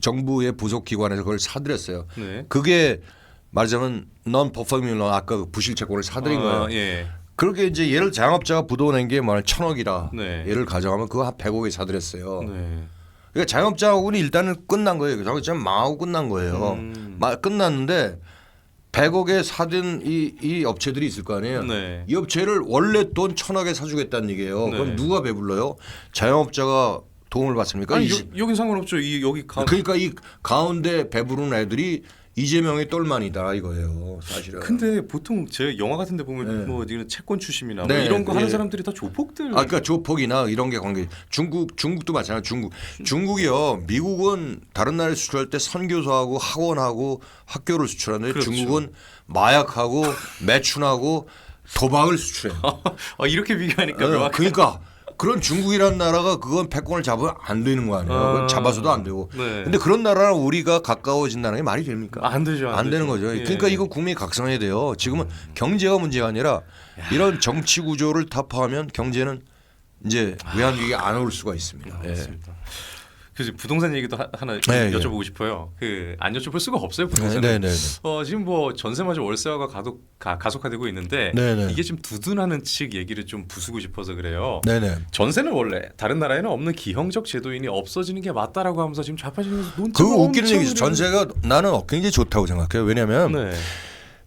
정부의 부속 기관에서 그걸 사들였어요. 네. 그게 말하자면 non-performing loan 아까 그 부실채권을 사들인 거예요. 예. 그렇게 이제 예를 자영업자가 부도 낸 게 1,000억이라 네. 예를 가져가면 그거 한 100억에 사들였어요. 네. 그러니까 자영업자하고는 일단은 끝난 거예요. 자영업자는 망하고 끝난 거예요. 끝났는데 100억에 사든 이 업체들이 있을 거 아니에요. 네. 이 업체를 원래 돈 1,000억에 사주겠다는 얘기예요. 네. 그럼 누가 배불러요? 자영업자가 도움을 받습니까? 아니 여긴 상관없죠. 여기 그러니까 이 가운데 배부른 애들이 이재명의 똘만이다 이거예요. 사실은. 근데 보통 제가 영화 같은 데 보면 네. 뭐 이런 채권 출신이나 뭐 네, 이런 거 하는 예. 사람들이 다 조폭들. 그러니까 조폭이나 이런 게 관계. 중국도 마찬가지. 중국이요. 미국은 다른 나라에 수출할 때 선교사하고 학원하고 학교를 수출하는데 그렇죠. 중국은 마약하고 매춘하고 도박을 수출해요. 이렇게 비교하니까 명확하게. 그러니까 그런 중국이라는 나라가 그건 패권을 잡으면 안 되는 거 아니에요. 그건 잡아서도 안 되고. 네. 근데 그런 나라랑 우리가 가까워진다는 게 말이 됩니까? 안 되죠. 안 되는 거죠. 예. 그러니까 이건 국민이 각성해야 돼요. 지금은 경제가 문제가 아니라 이런 정치 구조를 타파하면 경제는 이제 외환위기 안 올 수가 있습니다. 예. 맞습니다. 그래서 부동산 얘기도 하나 네, 여쭤보고 싶어요. 안 여쭤볼 수가 없어요. 부동산. 네, 네, 지금 뭐 전세마저 월세화가 가속화되고 있는데 네, 네. 이게 좀 두둔하는 측 얘기를 좀 부수고 싶어서 그래요. 네, 네. 전세는 원래 다른 나라에는 없는 기형적 제도이니 없어지는 게 맞다라고 하면서 지금 좌파적에서 논쟁. 그거 웃기는 얘기죠. 전세가 나는 굉장히 좋다고 생각해요. 왜냐하면 네.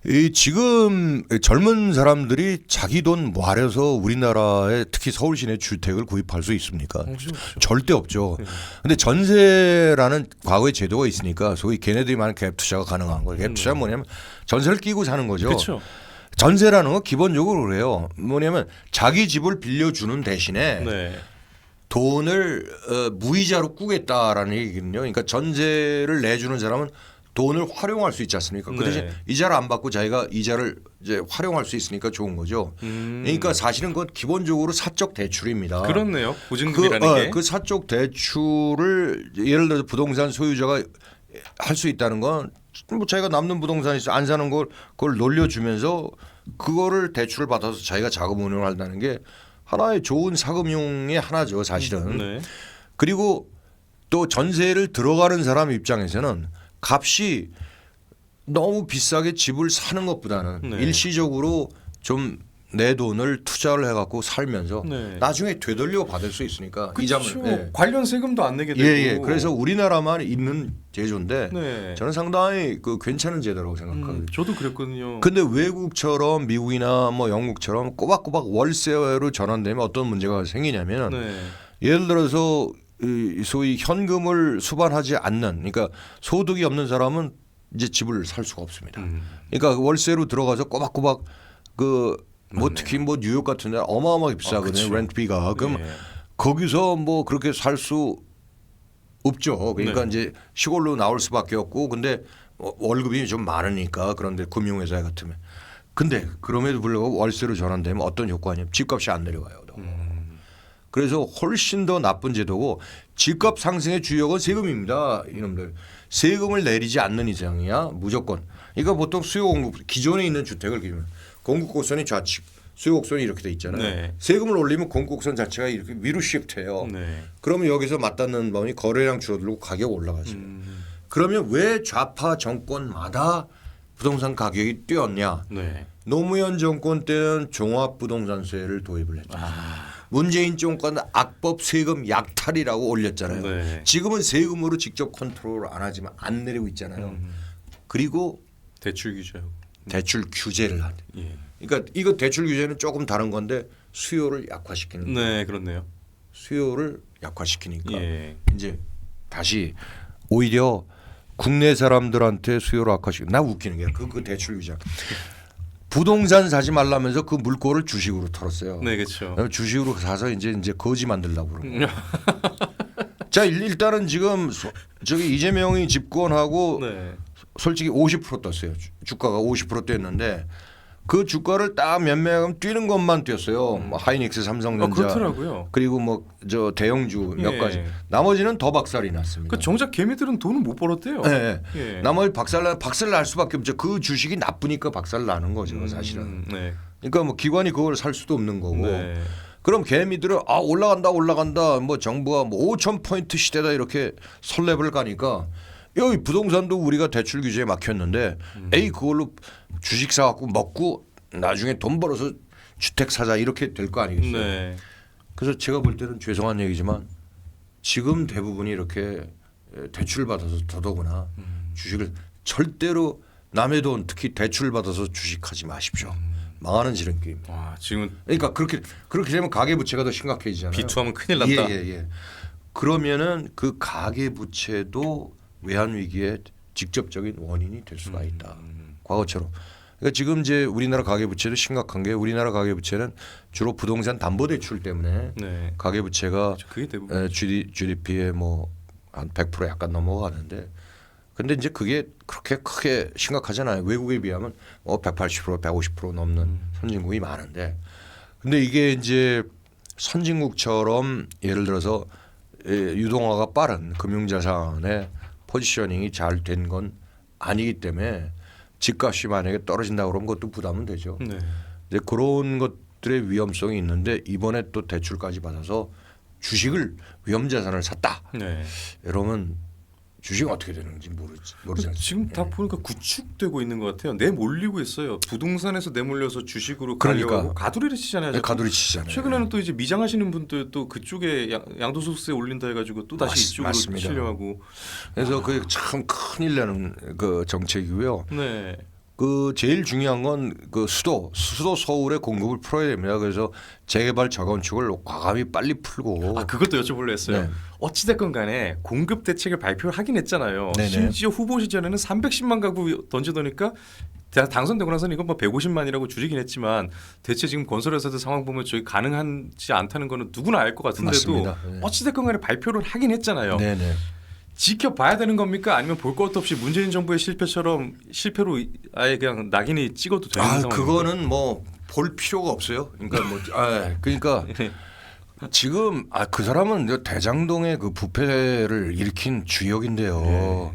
이 지금 젊은 사람들이 자기 돈 모아서 우리나라에 특히 서울 시내 주택을 구입할 수 있습니까? 그렇죠. 절대 없죠. 근데 전세라는 과거의 제도가 있으니까 소위 걔네들이 말하는 갭 투자가 가능한 거예요. 갭 투자는 뭐냐면 전세를 끼고 사는 거죠. 그렇죠. 전세라는 건 기본적으로 그래요. 뭐냐면 자기 집을 빌려주는 대신에 네. 돈을 무이자로 꾸겠다라는 얘기거든요. 그러니까 전세를 내주는 사람은 돈을 활용할 수 있지 않습니까? 그 대신 네. 이자를 안 받고 자기가 이자를 이제 활용할 수 있으니까 좋은 거죠. 그러니까 사실은 그건 기본적으로 사적 대출입니다. 그렇네요. 보증금이라는 게. 그 사적 대출을 예를 들어 부동산 소유자가 할 수 있다는 건 뭐 자기가 남는 부동산이 있어 안 사는 걸 그걸 놀려주면서 그거를 대출을 받아서 자기가 자금 운용을 한다는 게 하나의 좋은 사금융의 하나죠, 사실은. 네. 그리고 또 전세를 들어가는 사람 입장에서는 값이 너무 비싸게 집을 사는 것보다는 네. 일시적으로 좀 내 돈을 투자를 해갖고 살면서 네. 나중에 되돌려 받을 수 있으니까 그렇죠. 이자를. 예. 관련 세금도 안 내게 되고. 예. 그래서 우리나라만 있는 제도인데 네. 저는 상당히 그 괜찮은 제도라고 생각하거든요. 저도 그랬거든요. 근데 외국처럼 미국이나 뭐 영국처럼 꼬박꼬박 월세로 전환되면 어떤 문제가 생기냐면 네. 예를 들어서 이 소위 현금을 수반하지 않는 그러니까 소득이 없는 사람은 이제 집을 살 수가 없습니다. 그러니까 월세로 들어가서 꼬박꼬박 그 뭐 특히 뭐 뉴욕 같은 데 어마어마하게 비싸거든요. 그쵸. 렌트비가. 그럼 네. 거기서 뭐 그렇게 살 수 없죠. 그러니까 네. 이제 시골로 나올 수밖에 없고 근데 월급이 좀 많으니까 그런데 금융회사 같으면 근데 그럼에도 불구하고 월세로 전환되면 어떤 효과냐면 집값이 안 내려가요. 그래서 훨씬 더 나쁜 제도고 집값 상승의 주역은 세금입니다. 이놈들 세금을 내리지 않는 이상이야 무조건. 그러니까 보통 수요 공급 기존에 있는 주택을 기준 공급 곡선이 좌측 수요 곡선이 이렇게 돼 있잖아요. 네. 세금을 올리면 공급 곡선 자체가 이렇게 위로 시프트해요. 네. 그러면 여기서 맞닿는 범위 거래량 줄어들고 가격 올라가죠. 그러면 왜 좌파 정권마다 부동산 가격이 뛰었냐? 네. 노무현 정권 때는 종합부동산세를 도입을 했죠. 문재인 정권은 악법 세금 약탈이라고 올렸잖아요. 네. 지금은 세금으로 직접 컨트롤을 안 하지만 안 내리고 있잖아요. 그리고 대출 규제. 대출 규제를 하대. 예. 그러니까 이거 대출 규제는 조금 다른 건데 수요를 약화시키는 거예요. 네, 그렇네요. 수요를 약화시키니까 예. 이제 다시 오히려 국내 사람들한테 수요를 악화시키고 나 웃기는 게 그 대출 규제 부동산 사지 말라면서 그 물꼬를 주식으로 털었어요. 네, 그렇죠. 주식으로 사서 이제 거지 만들려고 그러고. 자 일단은 지금 저기 이재명이 집권하고 네. 솔직히 50% 떴어요. 주가가 50% 뛰었는데 그 주가를 딱 몇 명 뛰는 것만 뛰었어요. 뭐 하이닉스, 삼성전자, 그렇더라고요. 그리고 뭐 저 대형주 몇 예. 가지. 나머지는 더 박살이 났습니다. 그 정작 개미들은 돈을 못 벌었대요. 네. 예. 나머지 박살 날 수밖에 없죠. 그 주식이 나쁘니까 박살 나는 거죠, 사실은. 네. 그러니까 뭐 기관이 그걸 살 수도 없는 거고. 네. 그럼 개미들은 올라간다. 뭐 정부가 뭐 5천 포인트 시대다 이렇게 설레을 가니까 여기 부동산도 우리가 대출 규제에 막혔는데 에이 그걸로 주식 사갖고 먹고 나중에 돈 벌어서 주택 사자 이렇게 될 거 아니겠어요. 네. 그래서 제가 볼 때는 죄송한 얘기지만 지금 대부분이 이렇게 대출 받아서 더더구나 주식을 절대로 남의 돈 특히 대출 받아서 주식하지 마십시오. 망하는 지름길입니다. 와, 지금은 그러니까 그렇게 되면 가계 부채가 더 심각해지잖아요. 비투하면 큰일 난다. 예. 그러면은 그 가계 부채도 외환 위기의 직접적인 원인이 될 수가 있다. 과거처럼. 그러니까 지금 이제 우리나라 가계 부채도 심각한 게 우리나라 가계 부채는 주로 부동산 담보 대출 때문에 네. 가계 부채가 그게 대부분. GDP에 뭐 한 100% 약간 넘어가는데 근데 이제 그게 그렇게 크게 심각하잖아요. 외국에 비하면 180%, 150% 넘는 선진국이 많은데 근데 이게 이제 선진국처럼 예를 들어서 유동화가 빠른 금융자산의 포지셔닝이 잘 된 건 아니기 때문에 집값이 만약에 떨어진다고 그러면 그것도 부담은 되죠. 네. 이제 그런 것들의 위험성이 있는데 이번에 또 대출까지 받아서 주식을 위험자산을 샀다. 네. 이러면 주식은 어떻게 되는지 모르지 않습니까? 지금 다 보니까 구축되고 있는 것 같아요. 내몰리고 있어요. 부동산에서 내몰려서 주식으로 그러니까. 가려고 가두리를 치잖아요. 자꾸. 가두리 치잖아요. 최근에는 또 이제 미장하시는 분들 또 그쪽에 양도소득세 올린다 해가지고 또 다시 이쪽으로 맞습니다. 치려고. 그래서 그게 참 큰일 나는 그 정책이고요. 네. 그 제일 중요한 건 그 수도 서울의 공급을 풀어야 됩니다. 그래서 재개발 재건축을 과감히 빨리 풀고. 아 그것도 여쭤보려 했어요. 네. 어찌됐건 간에 공급 대책을 발표를 하긴 했잖아요. 네네. 심지어 후보 시절에는 310만 가구 던지더니까 당선되고 나서는 이건 뭐 150만이라고 줄이긴 했지만 대체 지금 건설회사들 상황 보면 저기 가능하지 않다는 거는 누구나 알 것 같은데도 맞습니다. 네. 어찌됐건 간에 발표를 하긴 했잖아요. 네네. 지켜봐야 되는 겁니까? 아니면 볼 것도 없이 문재인 정부의 실패로 아예 그냥 낙인이 찍어도 되는 상황입니까? 그거는 뭐 볼 필요가 없어요. 그러니까 그러니까 지금 그 사람은 대장동의 그 부패를 일으킨 주역인데요. 네.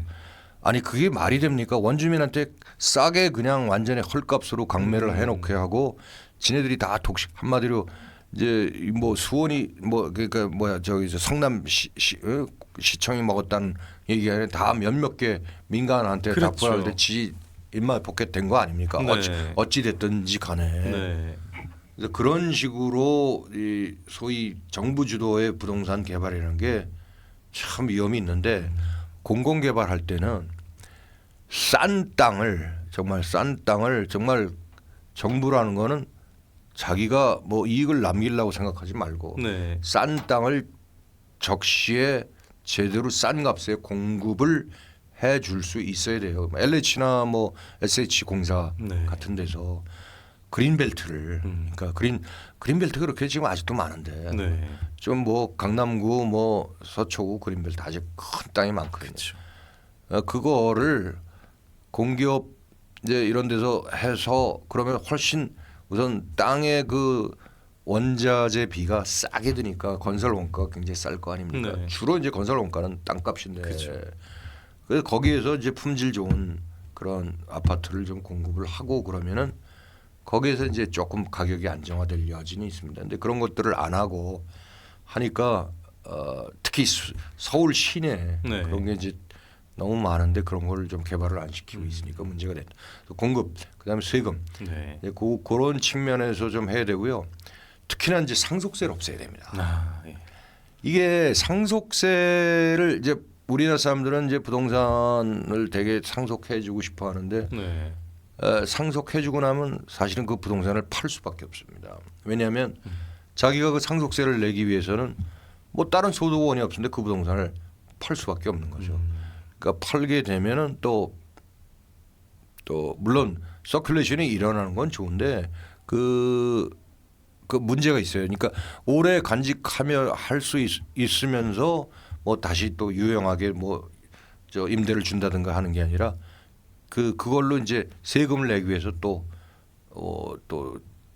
아니 그게 말이 됩니까? 원주민한테 싸게 그냥 완전히 헐값으로 강매를 해놓게 하고 지네들이 다 독식 한마디로 이제 뭐 수원이 뭐 그러니까 뭐야 저기 성남 시청이 먹었다는 얘기가 아니라 다 몇몇 개 민간한테 다 그렇죠. 보라는데 지 입맛 포켓된 거 아닙니까? 네. 어찌 됐든지 간에. 네. 그래서 그런 식으로 이 소위 정부 주도의 부동산 개발이라는 게 참 위험이 있는데 공공 개발할 때는 싼 땅을 정말 정부라는 거는 자기가 뭐 이익을 남기려고 생각하지 말고 네. 싼 땅을 적시에 제대로 싼 값에 공급을 해줄 수 있어야 돼요. LH나 뭐 SH 공사 네. 같은 데서 그린벨트를 그러니까 그린벨트 그렇게 지금 아직도 많은데 네. 좀 뭐 강남구 뭐 서초구 그린벨트 아직 큰 땅이 많거든요. 그렇죠. 그거를 공기업 이제 이런 데서 해서 그러면 훨씬 우선 땅의 그 원자재비가 싸게 드니까 건설 원가가 굉장히 쌀 거 아닙니까? 네. 주로 이제 건설 원가는 땅값인데 그렇죠. 그래서 거기에서 이제 품질 좋은 그런 아파트를 좀 공급을 하고 그러면은 거기에서 이제 조금 가격이 안정화될 여진이 있습니다. 근데 그런 것들을 안 하고 하니까 특히 서울 시내 네. 그런 게 이제 너무 많은데 그런 걸 좀 개발을 안 시키고 있으니까 문제가 됐다. 공급 그다음에 세금 네. 그런 측면에서 좀 해야 되고요. 특히나 이제 상속세를 없애야 됩니다. 아, 예. 이게 상속세를 이제 우리나라 사람들은 이제 부동산을 되게 상속해주고 싶어 하는데 네. 상속해주고 나면 사실은 그 부동산을 팔 수밖에 없습니다. 왜냐하면 자기가 그 상속세를 내기 위해서는 뭐 다른 소득원이 없는데 그 부동산을 팔 수밖에 없는 거죠. 그러니까 팔게 되면은 또 물론 서큘레이션이 일어나는 건 좋은데 그 문제가 있어요. 그러니까 오래 간직하며 할 수 있으면서 뭐 다시 또 유용하게 뭐 저 임대를 준다든가 하는 게 아니라 그걸로 이제 세금을 내기 위해서 또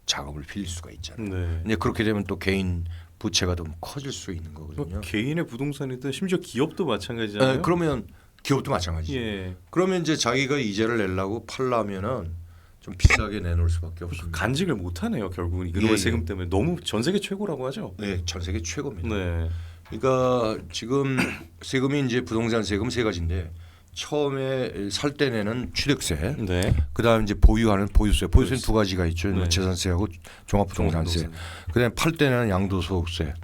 자금을 빌릴 수가 있잖아요. 네. 근데 그렇게 되면 또 개인 부채가 더 커질 수 있는 거거든요. 뭐 개인의 부동산이든 심지어 기업도 마찬가지잖아요. 그러면 기업도 마찬가지죠. 예. 그러면 이제 자기가 이자를 내려고 팔려면은 좀 비싸게 내놓을 수밖에 없습니다. 간직을 못 하네요. 결국은 이놈의 예. 세금 때문에 너무 전 세계 최고라고 하죠. 네, 전 세계 최고입니다. 네. 그러니까 지금 세금이 이제 부동산 세금 세 가지인데 처음에 살 때 내는 취득세, 네. 그다음 이제 보유하는 보유세는 보유세. 두 가지가 있죠. 네. 재산세하고 종합부동산세. 그다음에 팔 때 내는 양도소득세.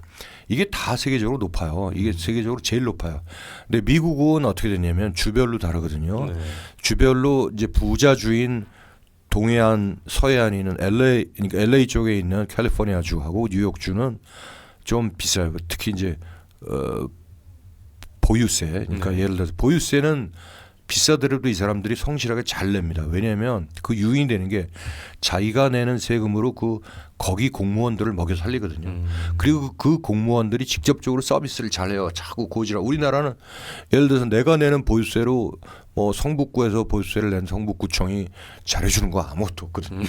이게 다 세계적으로 높아요. 이게 세계적으로 제일 높아요. 근데 미국은 어떻게 됐냐면 주별로 다르거든요. 네. 주별로 이제 부자주인 동해안, 서해안에 있는 LA, 그러니까 LA 쪽에 있는 캘리포니아주하고 뉴욕주는 좀 비싸요. 특히 이제 보유세, 그러니까 네. 예를 들어서 보유세는 비싸더라도 이 사람들이 성실하게 잘 냅니다. 왜냐하면 그 유인이 되는 게 자기가 내는 세금으로 거기 공무원들을 먹여 살리거든요. 그리고 그 공무원들이 직접적으로 서비스를 잘해요. 자꾸 고지라. 우리나라는 예를 들어서 내가 내는 보유세로 뭐 성북구에서 보유세를 낸 성북구청이 잘해주는 거 아무것도 없거든요.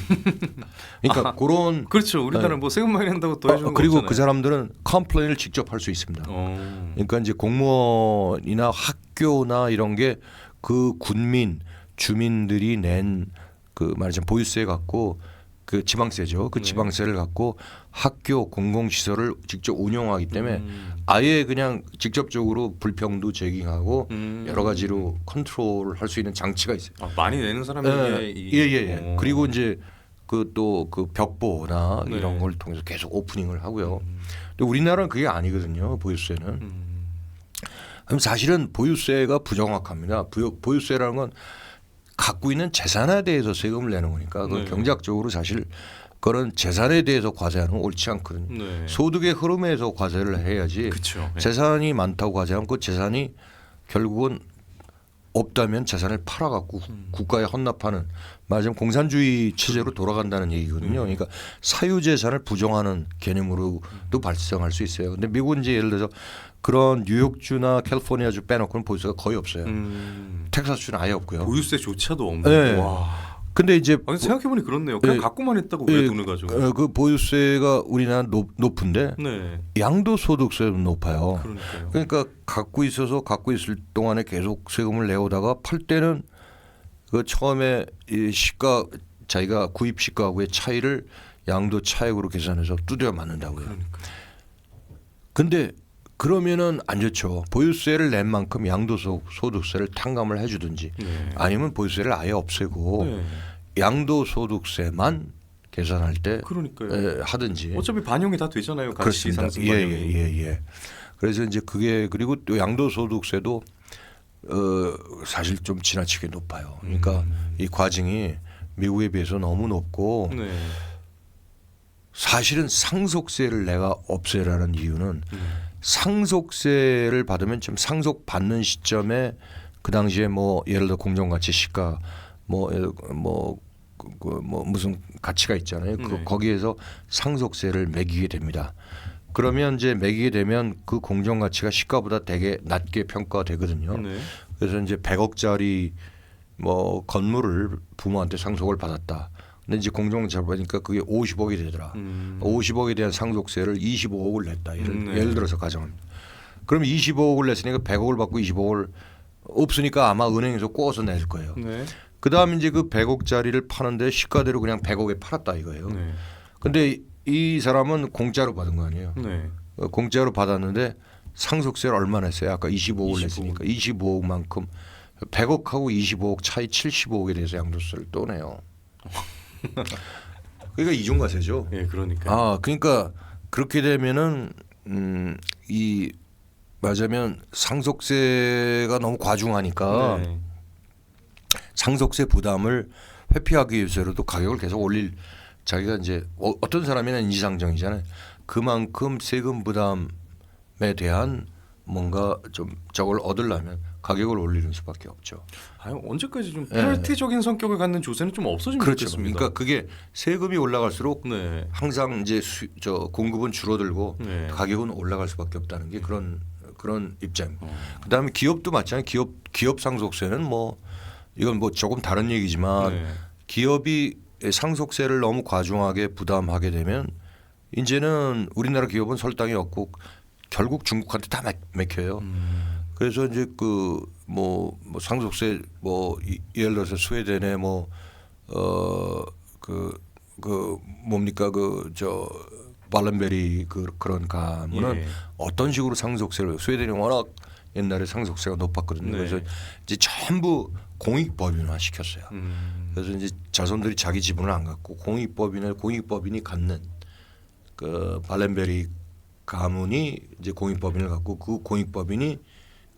그러니까 그런 그렇죠. 우리나라는 뭐 세금 많이 낸다고 더 해주는 거 그리고 없잖아요. 그 사람들은 컴플레인을 직접 할 수 있습니다. 그러니까 이제 공무원이나 학교나 이런 게 그 군민 주민들이 낸 그 말하자면 보유세 갖고 그 지방세죠. 그 네. 지방세를 갖고 학교 공공시설을 직접 운영하기 때문에 아예 그냥 직접적으로 불평도 제기하고 여러 가지로 컨트롤을 할 수 있는 장치가 있어요. 아, 많이 내는 사람에게 예예예. 그리고 이제 그 또 그 벽보나 네. 이런 걸 통해서 계속 오프닝을 하고요. 근데 우리나라는 그게 아니거든요. 보유세는. 그럼 사실은 보유세가 부정확합니다. 보유세라는 건 갖고 있는 재산에 대해서 세금을 내는 거니까 그 네. 경제학적으로 사실 그런 재산에 대해서 과세하는 건 옳지 않거든요. 네. 소득의 흐름에서 과세를 해야지. 그렇죠. 네. 재산이 많다고 과세하면 그 재산이 결국은 없다면 재산을 팔아갖고 국가에 헌납하는 말하자면 공산주의 체제로 돌아간다는 얘기거든요. 그러니까 사유재산을 부정하는 개념으로도 발생할 수 있어요. 근데 미국은 이제 예를 들어서 그런 뉴욕주나 캘리포니아주 빼놓고는 보유세가 거의 없어요. 텍사스주는 아예 없고요. 보유세조차도 없는. 네. 와. 근데 이제 아니, 생각해보니 그렇네요. 그냥 예. 갖고만 있다고 왜 예, 돈을 가지고? 그 보유세가 우리나라 높은데 네. 양도소득세도 높아요. 그러니까요. 그러니까 갖고 있을 동안에 계속 세금을 내오다가 팔 때는 그 처음에 이 시가 자기가 구입 시가하고의 차이를 양도 차익으로 계산해서 두드려 맞는다고요. 그러니까. 근데 그러면은 안 좋죠. 보유세를 낸 만큼 양도소득세를 탕감을 해주든지 네. 아니면 보유세를 아예 없애고 네. 양도소득세만 계산할 때 그러니까요. 하든지. 어차피 반영이 다 되잖아요. 가치 그렇습니다. 상승 반영이. 예. 그래서 이제 그게 그리고 또 양도소득세도 사실 좀 지나치게 높아요. 그러니까 이 과징이 미국에 비해서 너무 높고 네. 사실은 상속세를 내가 없애라는 이유는 상속세를 받으면 좀 상속 받는 시점에 그 당시에 뭐 예를 들어 공정가치 시가 뭐 무슨 가치가 있잖아요. 네. 거기에서 상속세를 매기게 됩니다. 그러면 이제 매기게 되면 그 공정가치가 시가보다 되게 낮게 평가되거든요. 네. 그래서 이제 100억짜리 뭐 건물을 부모한테 상속을 받았다. 근데 이제 공정가치를 보니까 그게 50억이 되더라. 50억에 대한 상속세를 25억을 냈다. 예를 들어서 가정합니다. 그럼 25억을 냈으니까 100억을 받고 25억을 없으니까 아마 은행에서 꼬아서 낼 거예요. 네. 그다음에 이제 그 100억짜리를 파는데 시가대로 그냥 100억에 팔았다 이거예요. 네. 근데 이 사람은 공짜로 받은 거 아니에요. 네. 공짜로 받았는데 상속세를 얼마 냈어요? 아까 25억을 25억. 냈으니까 25억만큼 100억하고 25억 차이 75억에 대해서 양도세를 또 내요. 그러니까 이중과세죠. 예, 그러니까. 아, 그러니까 그렇게 되면은 이 맞으면 상속세가 너무 과중하니까 네. 상속세 부담을 회피하기 위해서라도 가격을 계속 올릴 자기가 이제 어떤 사람이나 인지상정이잖아요. 그만큼 세금 부담에 대한 뭔가 좀 저걸 얻으려면 가격을 올리는 수밖에 없죠. 아유, 언제까지 좀 페널티적인 성격을 갖는 조세는 좀 없어지면 그렇죠. 좋겠습니다. 그러니까 그게 세금이 올라갈수록 네. 항상 이제 공급은 줄어들고 네. 가격은 올라갈 수밖에 없다는 게 그런 입장입니다. 그다음에 기업도 마찬가지. 기업 상속세는 뭐 이건 뭐 조금 다른 얘기지만 네. 기업이 상속세를 너무 과중하게 부담하게 되면 이제는 우리나라 기업은 설당이 없고 결국 중국한테 다 맥혀요. 그래서 이제 뭐 상속세 예를 들어서 스웨덴의 뭡니까 발렌베리 그런 가문은 예. 어떤 식으로 상속세를 스웨덴이 워낙 옛날에 상속세가 높았거든요. 네. 그래서 이제 전부 공익법인화 시켰어요. 그래서 이제 자손들이 자기 지분을 안 갖고 공익법인이 갖는 그 발렌베리 가문이 이제 공익법인을 갖고 그 공익법인이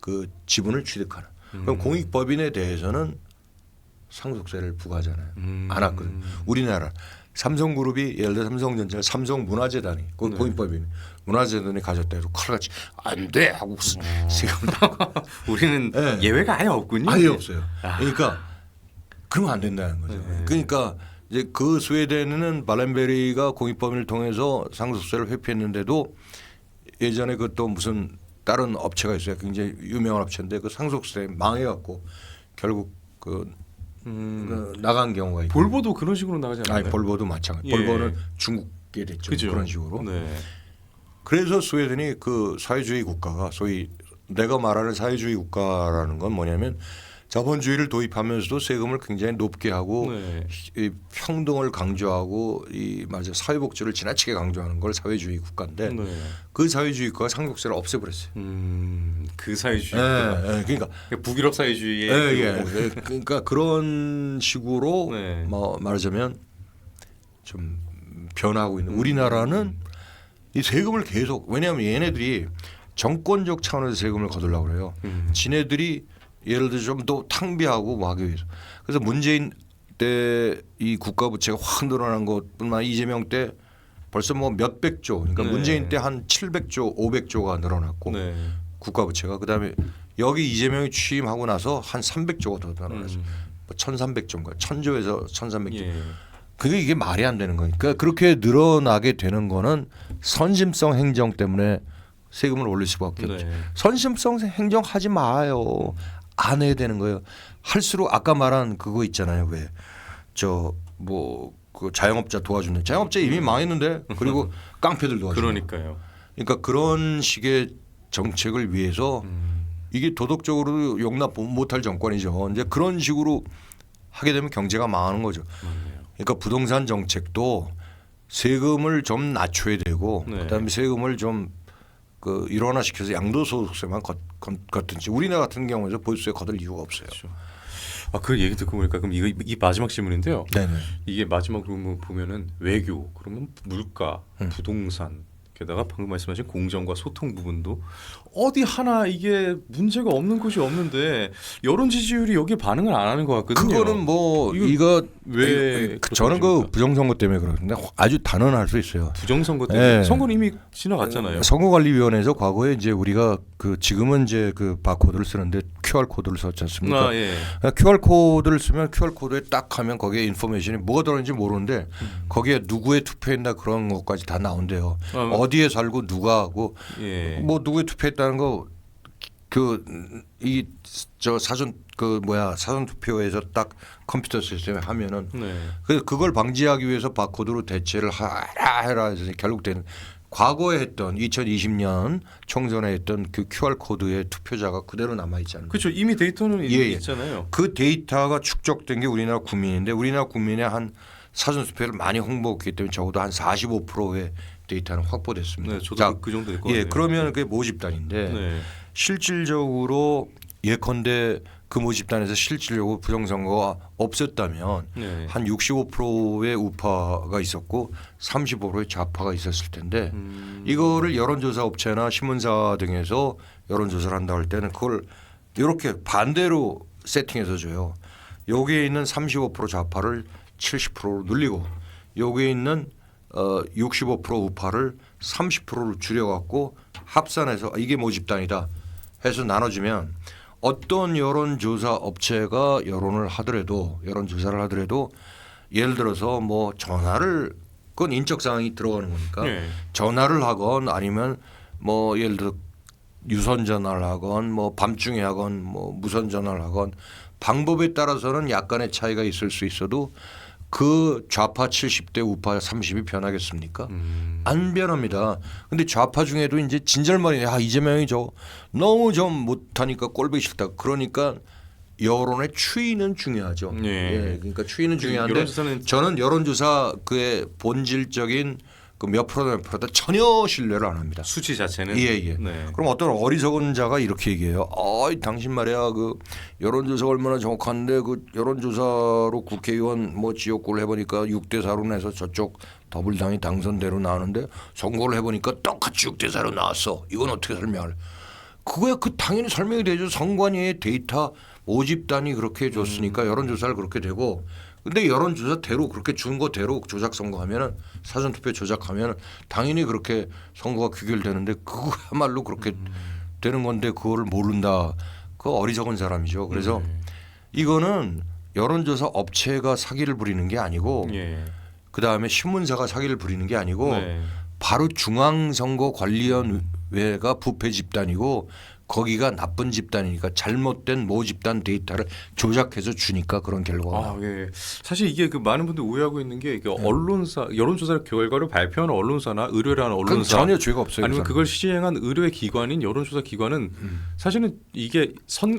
그 지분을 취득하는. 그럼 공익법인에 대해서는 상속세를 부과하잖아요. 안 왔거든. 우리나라 삼성그룹이 예를 들어 삼성전자 삼성문화재단이 그 공익법인 문화재단이 가졌다 해도 칼같이 안 돼 하고 세금 나고 우리는 네. 예외가 아예 없군요. 아예 없어요. 아. 그러니까 그러면 안 된다는 거죠. 네. 그러니까 이제 그 스웨덴에는 발렌베리가 공익법인을 통해서 상속세를 회피했는데도 예전에 그 또 무슨 다른 업체가 있어요. 굉장히 유명한 업체인데 그 상속세 망해갖고 결국 그 나간 경우가 있고. 볼보도 그런 식으로 나가지 않나요? 아니 볼보도 마찬가지. 예. 볼보는 중국에 됐죠. 그죠? 그런 식으로. 네. 그래서 스웨덴이 그 사회주의 국가가 소위 내가 말하는 사회주의 국가라는 건 뭐냐면 자본주의를 도입하면서도 세금을 굉장히 높게 하고 네. 이 평등을 강조하고 이 맞아 사회복지를 지나치게 강조하는 걸 사회주의 국가인데 네. 그 사회주의 국가가 상속세를 없애버렸어요. 그 사회주의. 그러니까 북유럽 사회주의의 그러니까 그런 식으로 네. 뭐 말하자면 좀 변하고 있는 우리나라는 이 세금을 계속 왜냐하면 얘네들이 정권적 차원에서 세금을 거두려고 그래요. 지네들이 예를 들어 좀 더 탕비하고 뭐 하기 위해서. 그래서 문재인 때 이 국가 부채가 확 늘어난 것뿐만 아니라 이재명 때 벌써 뭐 몇백 조. 그러니까 네. 문재인 때 한 700조, 500조가 늘어났고 네. 국가 부채가 그다음에 여기 이재명이 취임하고 나서 한 300조가 더 늘어났어요. 뭐 1,300조인가 1,000조에서 1,300조. 예. 그게 이게 말이 안 되는 거니까 그렇게 늘어나게 되는 거는 선심성 행정 때문에 세금을 올릴 수밖에 없죠. 네. 선심성 행정 하지 마요. 안 해야 되는 거예요. 할수록 아까 말한 그거 있잖아요. 왜 저 뭐 그 자영업자 도와주는 자영업자 이미 망했는데 그리고 깡패들 도와주는. 그러니까요. 그러니까 그런 식의 정책을 위해서 이게 도덕적으로 용납 못할 정권이죠. 이제 그런 식으로 하게 되면 경제가 망하는 거죠. 그러니까 부동산 정책도 세금을 좀 낮춰야 되고 네. 그다음에 세금을 좀 그 일원화시켜서 양도소득세만 걷든지 우리나라 같은 경우에서 보유세 걷을 이유가 없어요. 그 얘기 듣고 보니까 그럼 이 마지막 질문인데요. 네네. 이게 마지막으로 보면은 외교, 그러면 물가, 부동산, 게다가 방금 말씀하신 공정과 소통 부분도 어디 하나 이게 문제가 없는 곳이 없는데 여론 지지율이 여기에 반응을 안 하는 것 같거든요. 그거는 뭐 이거 이거 왜 저는 그 그렇습니까? 부정선거 때문에 그러는데 아주 단언할 수 있어요. 부정선거 때문에 네. 선거는 이미 지나갔잖아요. 선거관리위원회에서 과거에 이제 우리가 그 지금은 이제 그 바코드를 쓰는데 QR 코드를 썼지 않습니까? 예. QR 코드를 쓰면 QR 코드에 딱 하면 거기에 인포메이션이 뭐가 들어있는지 모르는데 거기에 누구의 투표했나 그런 것까지 다 나온대요. 어디에 살고 누가 하고 예. 뭐 누구의 투표했다는 거 그 이 저 사전 그 뭐야 사전 투표에서 딱 컴퓨터 시스템에 하면은 네. 그래서 그걸 방지하기 위해서 바코드로 대체를 해라 해서 결국 되는 과거에 했던 2020년 총선에 했던 그 QR 코드의 투표자가 그대로 남아 있지 않나요? 그렇죠. 이미 데이터는 있잖아요. 그 데이터가 축적된 게 우리나라 국민인데 우리나라 국민의 한 사전 투표를 많이 홍보했기 때문에 적어도 한 45%의 데이터는 확보됐습니다. 네, 저도 자, 그 정도 될 것 같아요. 예, 그러면 그게 모집단인데 네. 실질적으로 예컨대 그 모집단에서 실질적으로 부정선거가 없었다면 네. 한 65%의 우파가 있었고 35%의 좌파가 있었을 텐데 이거를 여론조사 업체나 신문사 등에서 여론조사를 한다 할 때는 그걸 이렇게 반대로 세팅해서 줘요. 여기에 있는 35% 좌파를 70%로 늘리고 여기에 있는 65% 우파를 30%로 줄여갖고 합산해서 이게 모집단이다 해서 나눠주면 어떤 여론조사 업체가 여론조사를 하더라도 예를 들어서 뭐 전화를 그건 인적 사항이 들어가는 거니까 네. 전화를 하건 아니면 뭐 예를 들어 유선 전화를 하건 뭐 밤중에 하건 뭐 무선 전화를 하건 방법에 따라서는 약간의 차이가 있을 수 있어도 그 좌파 70대 우파 30이 변하겠습니까? 안 변합니다. 근데 좌파 중에도 이제 진절머리 이재명이 너무 좀 못하니까 꼴보기 싫다. 그러니까 여론의 추이는 중요하죠. 네. 예, 그러니까 추이는 중요한데 여론조사는 저는 여론조사 그의 본질적인 그 몇 프로다 몇 프로다 전혀 신뢰를 안 합니다. 수치 자체는 예. 네. 그럼 어떤 어리석은 자가 이렇게 얘기해요. 당신 말이야 그 여론조사가 얼마나 정확한데 그 여론조사로 국회의원 뭐 지역구를 해보니까 6대 4로 내서 저쪽 더불당이 당선대로 나오는데 선거를 해보니까 똑같이 6대 4로 나왔어. 이건 어떻게 설명할? 그거야 그 당연히 설명이 되죠. 선관위의 데이터 모집단이 그렇게 해줬으니까 여론조사를 그렇게 되고. 근데 여론조사대로 그렇게 준 거대로 조작 선거하면은 사전투표 조작하면은 당연히 그렇게 선거가 귀결되는데 그거야말로 그렇게 되는 건데 그거를 모른다. 그 어리석은 사람이죠. 그래서 이거는 여론조사 업체가 사기를 부리는 게 아니고 예. 그 다음에 신문사가 사기를 부리는 게 아니고 네. 바로 중앙선거관리위원회가 부패 집단이고 거기가 나쁜 집단이니까 잘못된 모집단 데이터를 조작해서 주니까 그런 결과가 나와요. 예. 사실 이게 그 많은 분들이 오해하고 있는 게 그 언론사 여론조사 결과를 발표하는 언론사나 의뢰하는 그건 언론사 전혀 죄가 없어요. 아니면 그 그걸 시행한 의뢰 기관인 여론조사 기관은 사실은 이게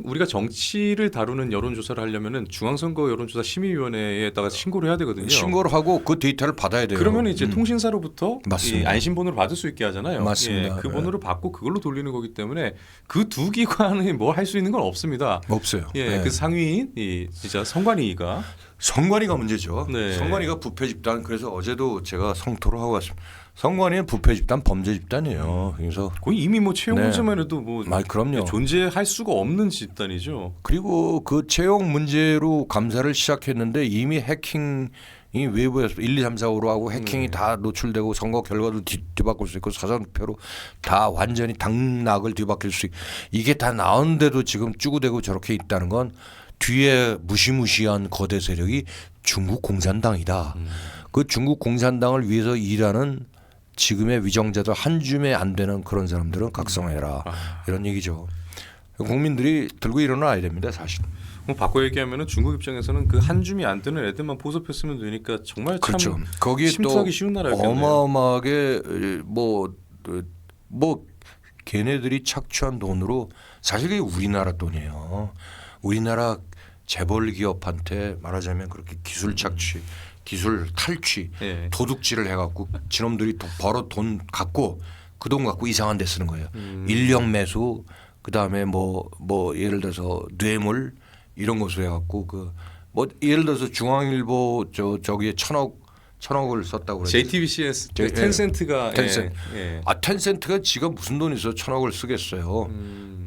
우리가 정치를 다루는 여론조사를 하려면은 중앙선거 여론조사 심의위원회에다가 신고를 해야 되거든요. 신고를 하고 그 데이터를 받아야 돼요. 그러면 이제 통신사로부터 이 맞습니다. 안심번호를 받을 수 있게 하잖아요. 맞습니다. 그 번호를 받고 그걸로 돌리는 거기 때문에 그 두 기관이 뭘 할 수 있는 건 없습니다. 없어요. 예, 그 상위인 이 진짜 선관위가 선관위가 문제죠. 네. 선관위가 부패 집단. 그래서 어제도 제가 성토를 하고 왔습니다. 선관위는 부패 집단, 범죄 집단이에요. 그래서 거의 이미 뭐 채용 네. 문제만 해도 뭐 그럼요. 존재할 수가 없는 집단이죠. 그리고 그 채용 문제로 감사를 시작했는데 이미 해킹이 외부에서 1, 2, 3, 4, 5로 하고 해킹이 다 노출되고 선거 결과도 뒤바꿀 수 있고 사전투표로 다 완전히 당락을 뒤바뀔 수 있고 이게 다 나오는데도 지금 쭈구대고 저렇게 있다는 건 뒤에 무시무시한 거대 세력이 중국 공산당이다. 그 중국 공산당을 위해서 일하는 지금의 위정자들 한 줌에 안 되는 그런 사람들은 각성해라. 이런 얘기죠. 국민들이 들고 일어나야 됩니다. 사실. 뭐 바꿔 얘기하면은 중국 입장에서는 그 한 줌이 안 뜨는 애들만 포섭했으면 되니까 정말 참 그렇죠. 거기에 또 침투하기 쉬운 나라였겠네요. 어마어마하게 뭐 걔네들이 착취한 돈으로 사실 그게 우리나라 돈이에요. 우리나라 재벌 기업한테 말하자면 그렇게 기술 착취, 기술 탈취, 예. 도둑질을 해갖고 지놈들이 벌어 돈 갖고 그 돈 갖고 이상한 데 쓰는 거예요. 인력 매수, 그 다음에 뭐 예를 들어서 뇌물 이런 것을 해갖고 그 뭐 예를 들어서 중앙일보 저기에 천억을 썼다고 그랬죠. JTBC에서 텐센트가 텐센트. 예. 텐센트가 지가 무슨 돈이 있어 천억을 쓰겠어요.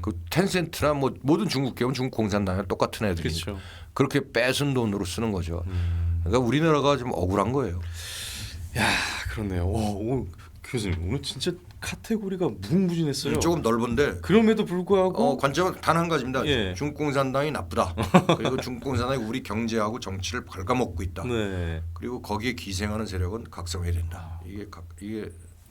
그 텐센트나 뭐 모든 중국 기업은 중국 공산당이랑 똑같은 애들이 그렇죠. 그렇게 뺏은 돈으로 쓰는 거죠. 그러니까 우리나라가 좀 억울한 거예요. 야 그렇네요. 오, 교수님 오늘 진짜 카테고리가 무궁무진했어요. 조금 넓은데 그럼에도 불구하고 관점은 단 한 가지입니다. 예. 중국 공산당이 나쁘다. 그리고 중국 공산당이 우리 경제하고 정치를 갉아먹고 있다. 네. 그리고 거기에 기생하는 세력은 각성해야 된다. 이게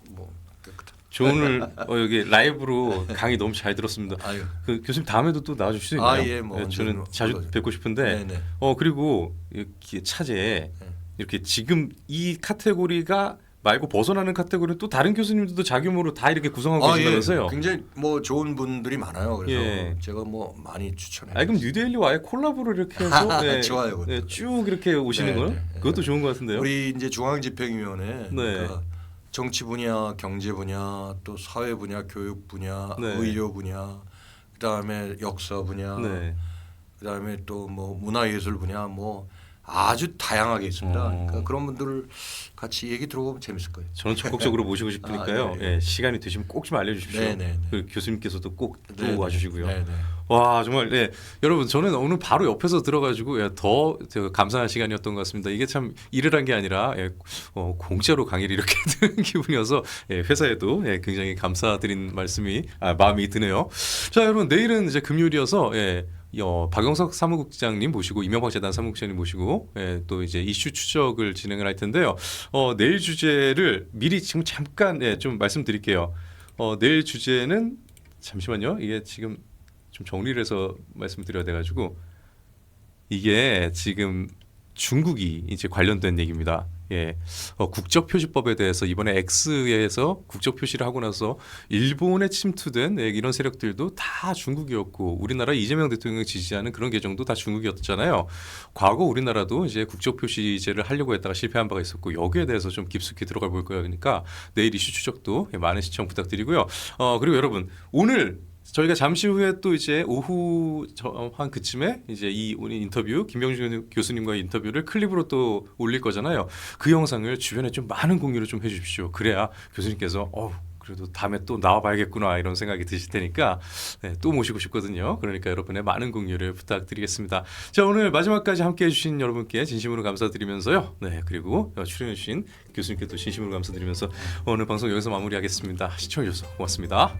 뭐 깨끗한. 저 오늘 여기 라이브로 강의 너무 잘 들었습니다. 아유. 그 교수님 다음에도 또 나와주실 수 있나요? 예, 뭐 저는 언제든 자주 불러주세요. 뵙고 싶은데 네네. 그리고 이렇게 차제에 이렇게 지금 이 카테고리가 말고 벗어나는 카테고리는 또 다른 교수님들도 자규모로 다 이렇게 구성하고 계시면서요. 굉장히 뭐 좋은 분들이 많아요. 그래서 예. 제가 뭐 많이 추천해요. 그럼 뉴데일리와 아예 콜라보를 이렇게 해서 네, 좋아요, 그것도. 네, 쭉 이렇게 오시는 네, 건 네, 그것도 좋은 것 같은데요. 우리 이제 중앙집행위원회 네. 그러니까 정치 분야, 경제 분야, 또 사회 분야, 교육 분야, 네. 의료 분야, 그다음에 역사 분야, 네. 그다음에 또 뭐 문화예술 분야 뭐 아주 다양하게 있습니다. 그러니까 그런 분들을 같이 얘기 들어보면 재밌을 거예요. 저는 적극적으로 모시고 싶으니까요. 네. 예, 시간이 되시면 꼭 좀 알려주십시오. 네, 네, 네. 그 교수님께서도 꼭 또 네, 와주시고요. 네, 네. 와 정말 네. 여러분 저는 오늘 바로 옆에서 들어가지고 더 감사한 시간이었던 것 같습니다. 이게 참 일을 한 게 아니라 공짜로 강의를 이렇게 듣는 기분이어서 회사에도 굉장히 감사드린 마음이 드네요. 자 여러분 내일은 이제 금요일이어서 박영석 사무국장님 모시고 이명박 재단 사무국장님 모시고 또 이제 이슈 추적을 진행을 할 텐데요. 내일 주제를 미리 지금 잠깐 좀 말씀드릴게요. 내일 주제는 잠시만요. 이게 지금 좀 정리를 해서 말씀드려야 돼가지고 이게 지금 중국이 이제 관련된 얘기입니다. 예, 국적표시법에 대해서 이번에 X에서 국적표시를 하고 나서 일본에 침투된 이런 세력들도 다 중국이었고 우리나라 이재명 대통령을 지지하는 그런 계정도 다 중국이었잖아요. 과거 우리나라도 이제 국적표시제를 하려고 했다가 실패한 바가 있었고 여기에 대해서 좀 깊숙이 들어가 볼 거니까 내일 이슈 추적도 많은 시청 부탁드리고요. 그리고 여러분 오늘 저희가 잠시 후에 또 이제 오후 한 그쯤에 이제 이 오늘 인터뷰 김병준 교수님과의 인터뷰를 클립으로 또 올릴 거잖아요. 그 영상을 주변에 좀 많은 공유를 좀 해주십시오. 그래야 교수님께서 그래도 다음에 또 나와봐야겠구나 이런 생각이 드실 테니까 네, 또 모시고 싶거든요. 그러니까 여러분의 많은 공유를 부탁드리겠습니다. 자 오늘 마지막까지 함께해 주신 여러분께 진심으로 감사드리면서요. 네 그리고 출연해 주신 교수님께도 진심으로 감사드리면서 오늘 방송 여기서 마무리하겠습니다. 시청해 주셔서 고맙습니다.